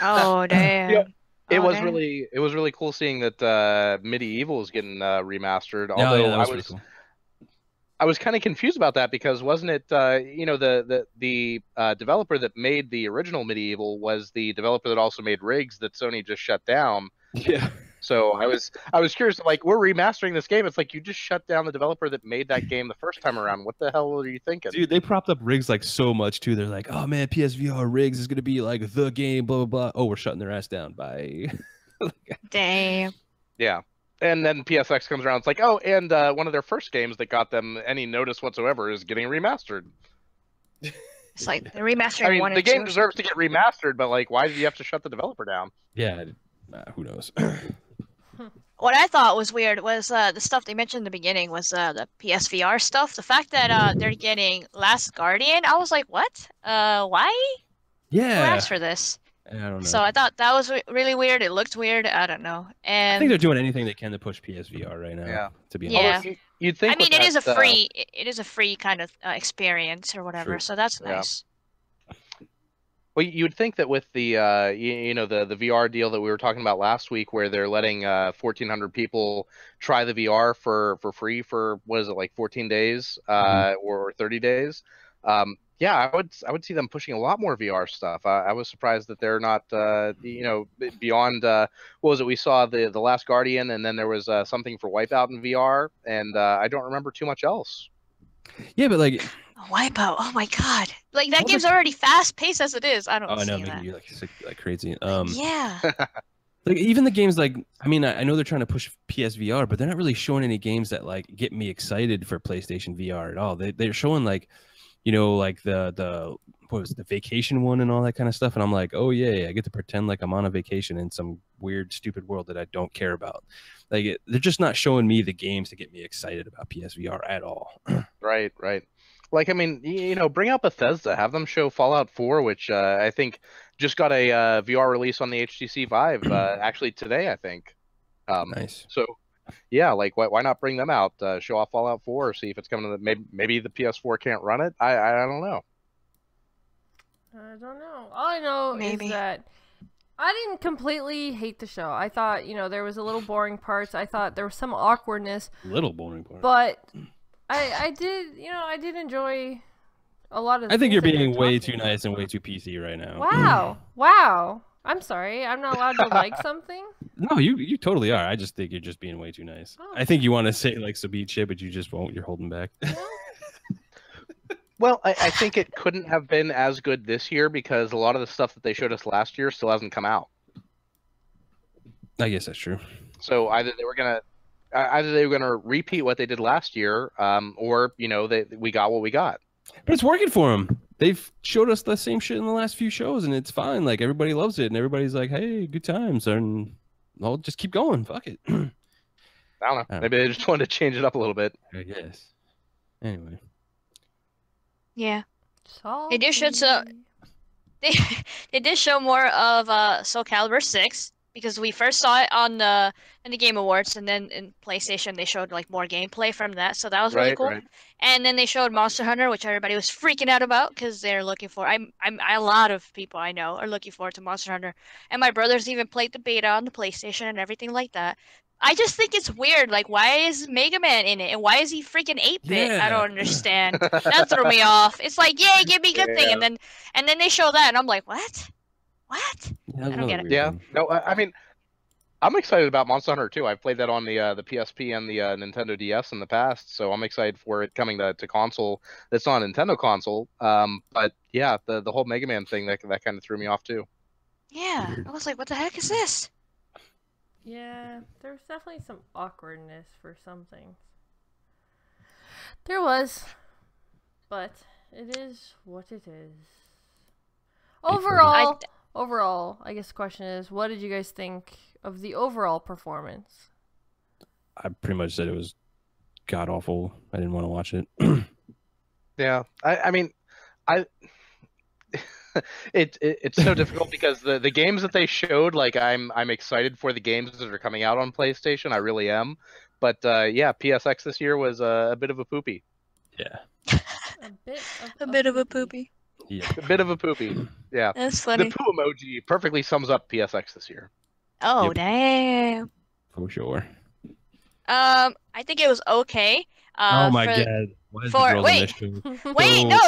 Oh damn. Yeah. It was really cool seeing that Medieval is getting remastered. Although I was kind of confused about that because wasn't it the developer that made the original Medieval was the developer that also made Riggs that Sony just shut down. Yeah. So I was curious, like, we're remastering this game. It's like you just shut down the developer that made that game the first time around. What the hell are you thinking? Dude, they propped up Riggs like so much too. They're like, oh man, PSVR Riggs is gonna be like the game, blah blah blah. Oh, we're shutting their ass down. Bye. Damn. Yeah. And then PSX comes around. It's like, oh, and one of their first games that got them any notice whatsoever is getting remastered. It's like they're remastering one. The game deserves to get remastered, but like, why did you have to shut the developer down? Yeah, who knows? What I thought was weird was the stuff they mentioned in the beginning was the PSVR stuff. The fact that they're getting Last Guardian, I was like, what? Why? Yeah. Who asked for this? I don't know. So I thought that was really weird. It looked weird. I don't know. And I think they're doing anything they can to push PSVR right now. Yeah. To be honest. Yeah. You'd think. I mean, it is a free kind of experience or whatever. True. So that's nice. Well, you would think that with the the VR deal that we were talking about last week, where they're letting 1,400 people try the VR for free for what is it, like 14 days or 30 days. Yeah, I would see them pushing a lot more VR stuff. I was surprised that they're not beyond what was it? We saw the Last Guardian, and then there was something for Wipeout in VR, and I don't remember too much else. Yeah, but like. Wipeout! Oh my god! Like that game's already fast paced as it is. I don't. Oh, I know, making you like crazy. Yeah. Like even the games like I mean I know they're trying to push PSVR, but they're not really showing any games that like get me excited for PlayStation VR at all. They're showing like, like the what was it, the vacation one and all that kind of stuff, and I'm like, oh yeah, I get to pretend like I'm on a vacation in some weird stupid world that I don't care about. Like they're just not showing me the games to get me excited about PSVR at all. Right. Like, I mean, bring out Bethesda, have them show Fallout 4, which I think just got a VR release on the HTC Vive actually today, I think. Nice. So, yeah, like, why not bring them out, show off Fallout 4, see if it's coming to maybe the PS4 can't run it? I don't know. I don't know. All I know is that I didn't completely hate the show. I thought, there was a little boring parts. I thought there was some awkwardness. Little boring parts. But I did enjoy a lot of. I think you're being way too nice and way too PC right now. Wow, wow. I'm sorry. I'm not allowed to like something. No, you totally are. I just think you're just being way too nice. Oh. I think you want to say like so beat shit, but you just won't. You're holding back. Well, I think it couldn't have been as good this year because a lot of the stuff that they showed us last year still hasn't come out. I guess that's true. So either they were gonna repeat what they did last year, or we got what we got. But it's working for them. They've showed us the same shit in the last few shows, and it's fine. Like everybody loves it, and everybody's like, "Hey, good times," and I'll just keep going. Fuck it. I don't know. Maybe they just wanted to change it up a little bit. I guess. Anyway. Yeah. Salty. They did show they did show more of Soul Calibur 6 because we first saw it on in the Game Awards, and then in PlayStation they showed like more gameplay from that, so that was really cool. Right. And then they showed Monster Hunter, which everybody was freaking out about because they're looking for. A lot of people I know are looking forward to Monster Hunter, and my brothers even played the beta on the PlayStation and everything like that. I just think it's weird. Like, why is Mega Man in it? And why is he freaking 8-bit? Yeah. I don't understand. That threw me off. It's like, yay, give me good thing. And then they show that, and I'm like, what? What? Yeah, I don't get it. Yeah. No, I mean, I'm excited about Monster Hunter, too. I've played that on the PSP and the Nintendo DS in the past, so I'm excited for it coming to console that's not a Nintendo console. But, yeah, the whole Mega Man thing, that kind of threw me off, too. Yeah. I was like, what the heck is this? Yeah, there's definitely some awkwardness for some things. There was, but it is what it is. Overall, I guess the question is, what did you guys think of the overall performance? I pretty much said it was god awful. I didn't want to watch it. Yeah, I mean, it's so difficult because the games that they showed, like I'm excited for the games that are coming out on PlayStation. I really am, but yeah, PSX this year was a bit of a poopy. Yeah, a bit of a poopy. Yeah, a bit of a poopy. Yeah, that's funny. The poo emoji perfectly sums up PSX this year. Oh, yep. Damn. For sure. I think it was okay. Oh my god. Wait, no,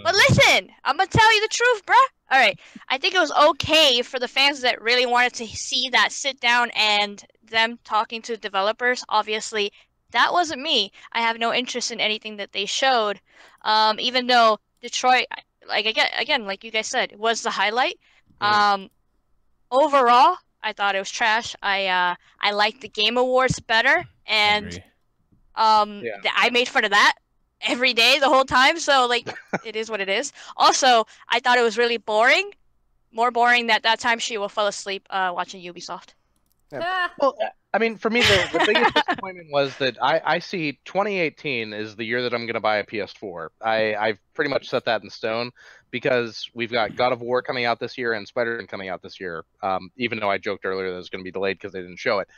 but listen, I'm gonna tell you the truth, bruh. All right, I think it was okay for the fans that really wanted to see that sit down and them talking to developers. Obviously, that wasn't me. I have no interest in anything that they showed. Even though Detroit, like again, like you guys said, was the highlight. Overall, I thought it was trash. I liked the Game Awards better, and I made fun of that every day the whole time, so like it is what it is. Also, I thought it was really boring, more boring that time SheWulf fell asleep watching Ubisoft. Yeah. Well, I mean, for me, the biggest disappointment was that I see 2018 is the year that I'm going to buy a PS4. I've pretty much set that in stone because we've got God of War coming out this year and Spider-Man coming out this year, even though I joked earlier that it was going to be delayed because they didn't show it.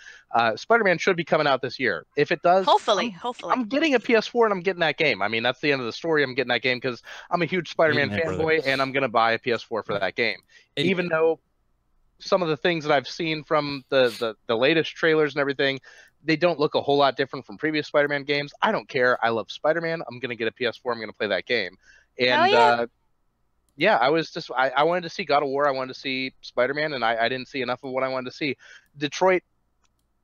Spider-Man should be coming out this year. If it does, hopefully. I'm getting a PS4 and I'm getting that game. I mean, that's the end of the story. I'm getting that game because I'm a huge Spider-Man fanboy and I'm going to buy a PS4 for that game. Even though some of the things that I've seen from the latest trailers and everything, they don't look a whole lot different from previous Spider-Man games. I don't care. I love Spider-Man. I'm going to get a PS4. I'm going to play that game. And yeah, I wanted to see God of War. I wanted to see Spider-Man, and I didn't see enough of what I wanted to see. Detroit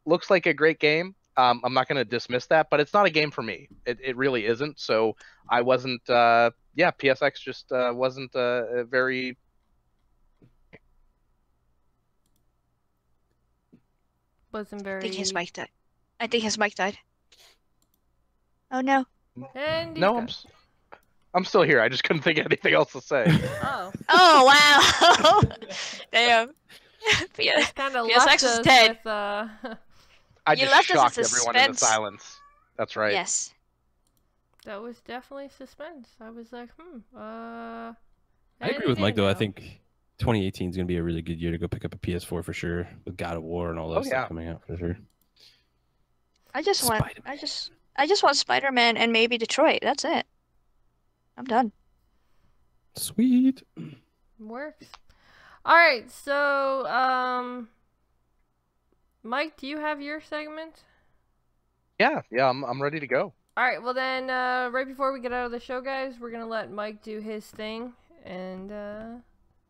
looks like a great game. I'm not going to dismiss that, but it's not a game for me. It really isn't. So I wasn't, PSX just wasn't very... Wasn't very... I think his mic died. Oh, no. And no, I'm still here. I just couldn't think of anything else to say. Oh. Oh, wow. Damn. PSX is dead. I just shocked everyone into silence. That's right. Yes. That was definitely suspense. I was like, I agree with Mike, though. I think 2018 is going to be a really good year to go pick up a PS4 for sure, with God of War and all that stuff coming out for sure. I just want Spider-Man and maybe Detroit. That's it. I'm done. Sweet. Works. All right, so Mike, do you have your segment? Yeah, I'm ready to go. Alright, well then, right before we get out of the show, guys, we're gonna let Mike do his thing, and,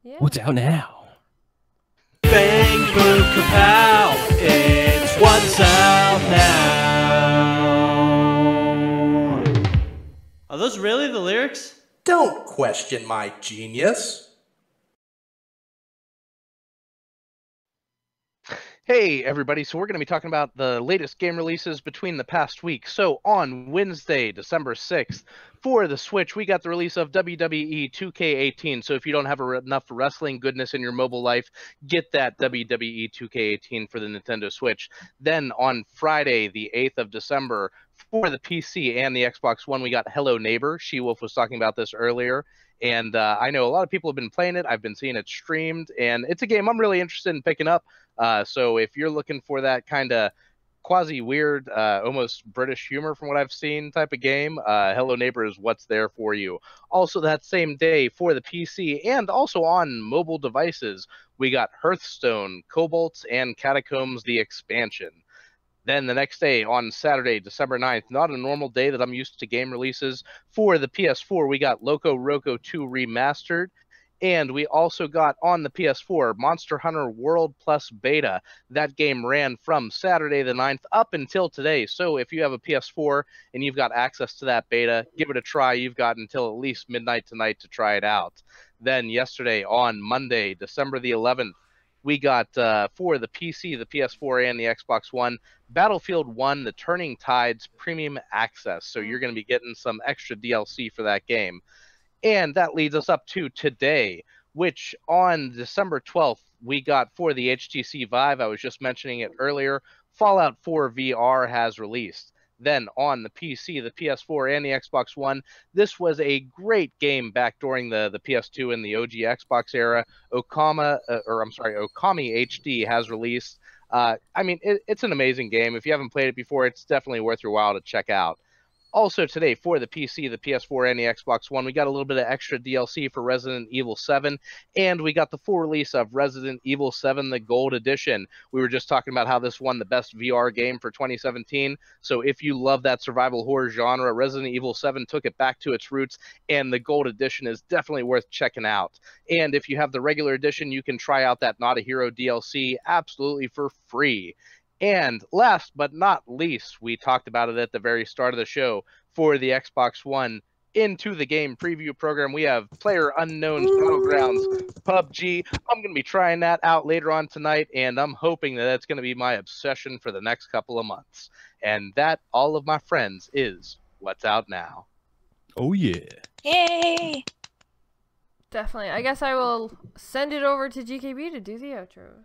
yeah. What's out now? Bang, boom, kapow, it's What's Out Now. Are those really the lyrics? Don't question my genius. Hey everybody, so we're going to be talking about the latest game releases between the past week. So on Wednesday, December 6th, for the Switch, we got the release of WWE 2K18. So if you don't have enough wrestling goodness in your mobile life, get that WWE 2K18 for the Nintendo Switch. Then on Friday, the 8th of December, for the PC and the Xbox One, we got Hello Neighbor. SheWulf was talking about this earlier. And I know a lot of people have been playing it. I've been seeing it streamed, and it's a game I'm really interested in picking up. So if you're looking for that kind of quasi-weird, almost British humor from what I've seen type of game, Hello Neighbor is what's there for you. Also that same day for the PC and also on mobile devices, we got Hearthstone, Kobolds, and Catacombs the Expansion. Then the next day, on Saturday, December 9th, not a normal day that I'm used to game releases, for the PS4, we got Loco Roco 2 Remastered, and we also got on the PS4 Monster Hunter World Plus Beta. That game ran from Saturday the 9th up until today, so if you have a PS4 and you've got access to that beta, give it a try. You've got until at least midnight tonight to try it out. Then yesterday, on Monday, December the 11th, we got, for the PC, the PS4, and the Xbox One, Battlefield 1, The Turning Tides Premium Access. So you're going to be getting some extra DLC for that game. And that leads us up to today, which on December 12th, we got for the HTC Vive. I was just mentioning it earlier. Fallout 4 VR has released. Then on the PC, the PS4, and the Xbox One, this was a great game back during the PS2 and the OG Xbox era. Okami HD has released. I mean, it's an amazing game. If you haven't played it before, it's definitely worth your while to check out. Also today, for the PC, the PS4, and the Xbox One, we got a little bit of extra DLC for Resident Evil 7, and we got the full release of Resident Evil 7, the Gold Edition. We were just talking about how this won the best VR game for 2017, so if you love that survival horror genre, Resident Evil 7 took it back to its roots, and the Gold Edition is definitely worth checking out. And if you have the regular edition, you can try out that Not a Hero DLC absolutely for free. And last but not least, we talked about it at the very start of the show, for the Xbox One, into the game preview program, we have PlayerUnknown's Battlegrounds PUBG. I'm going to be trying that out later on tonight, and I'm hoping that that's going to be my obsession for the next couple of months. And that, all of my friends, is what's out now. Oh, yeah. Yay! Definitely. I guess I will send it over to GKB to do the outros.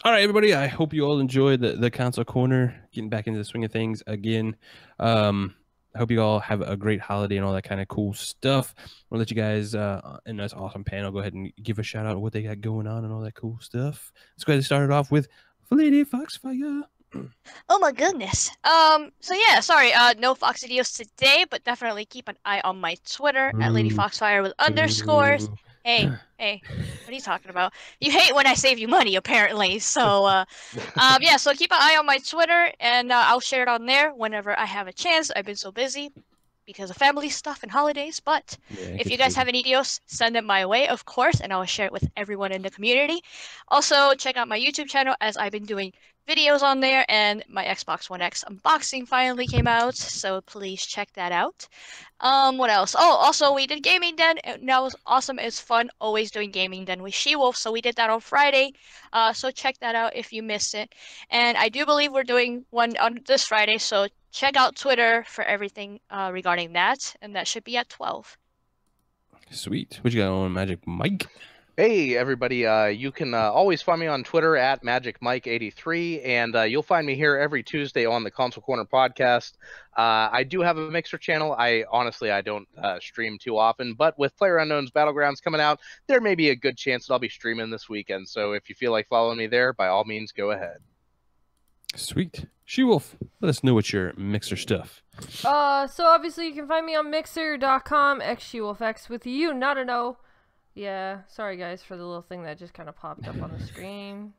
All right, everybody. I hope you all enjoyed the console corner, getting back into the swing of things again. I hope you all have a great holiday and all that kind of cool stuff. I'll let you guys in this awesome panel go ahead and give a shout out of what they got going on and all that cool stuff. Let's go ahead and start it off with Lady Foxfire. Oh my goodness. So yeah, sorry, no Fox videos today, but definitely keep an eye on my Twitter at Lady Foxfire with underscores. Hey, what are you talking about? You hate when I save you money, apparently. So, yeah, so keep an eye on my Twitter, and I'll share it on there whenever I have a chance. I've been so busy because of family stuff and holidays, but if you guys have any videos, send them my way, of course, and I will share it with everyone in the community. Also, check out my YouTube channel, as I've been doing videos on there, and my Xbox One X unboxing finally came out, so please check that out. What else? Oh, also, we did Gaming Den, and that was awesome. It's fun always doing Gaming Den with SheWulf, so we did that on Friday, so check that out if you missed it. And I do believe we're doing one on this Friday, so check out Twitter for everything regarding that, and that should be at 12. Sweet. What you got on, Magic Mike? Hey, everybody. You can always find me on Twitter at MagicMike83, and you'll find me here every Tuesday on the Console Corner podcast. I do have a Mixer channel. Honestly, I don't stream too often, but with PlayerUnknown's Battlegrounds coming out, there may be a good chance that I'll be streaming this weekend. So if you feel like following me there, by all means, go ahead. Sweet. SheWulf, let us know what's your Mixer stuff. So obviously you can find me on Mixer.com, xSHEWULFx with you, not an O. Yeah, sorry guys for the little thing that just kind of popped up on the screen.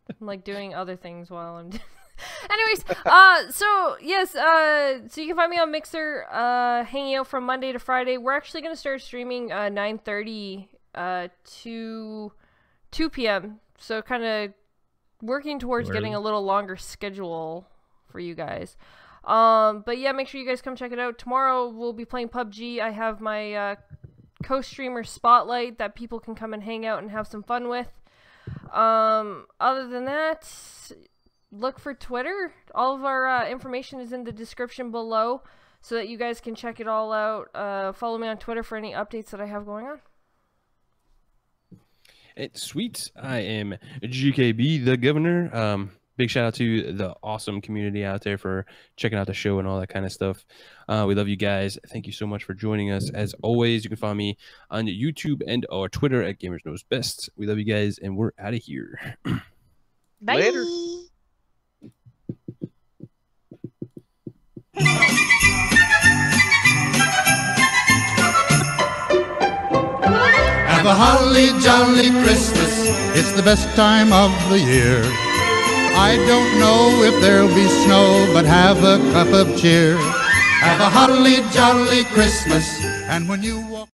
I'm like doing other things while I'm Anyways, so yes, so you can find me on Mixer, hanging out from Monday to Friday. We're actually gonna start streaming 9:30 to 2 p.m. So kind of working towards getting a little longer schedule for you guys. But yeah, make sure you guys come check it out. Tomorrow we'll be playing PUBG. I have my co-streamer spotlight that people can come and hang out and have some fun with. Other than that, look for Twitter. All of our information is in the description below so that you guys can check it all out. Follow me on Twitter for any updates that I have going on. It's sweet. I am GKB, the governor. Big shout out to the awesome community out there for checking out the show and all that kind of stuff. We love you guys. Thank you so much for joining us. As always, you can find me on YouTube and our Twitter at Gamers Knows Best. We love you guys, and we're out of here. Bye. Later. Have a holly jolly Christmas. It's the best time of the year. I don't know if there'll be snow, but have a cup of cheer. Have a holly jolly Christmas, and when you walk